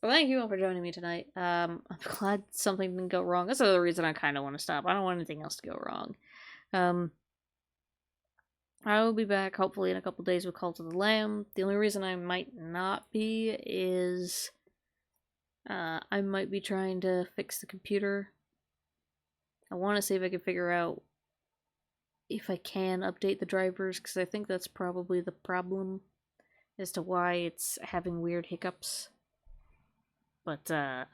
Well, thank you all for joining me tonight. I'm glad something didn't go wrong. That's the other reason I kind of want to stop. I don't want anything else to go wrong. I will be back hopefully in a couple days with Cult of the Lamb. The only reason I might not be is I might be trying to fix the computer. I want to see if I can figure out if I can update the drivers, because I think that's probably the problem as to why it's having weird hiccups. But, I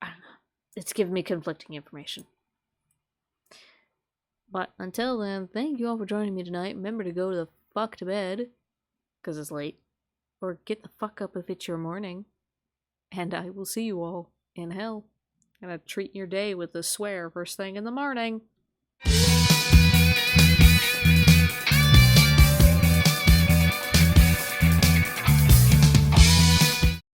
don't know. It's giving me conflicting information. But until then, thank you all for joining me tonight. Remember to go the fuck to bed, because it's late. Or get the fuck up if it's your morning. And I will see you all in hell. And treat your day with a swear first thing in the morning.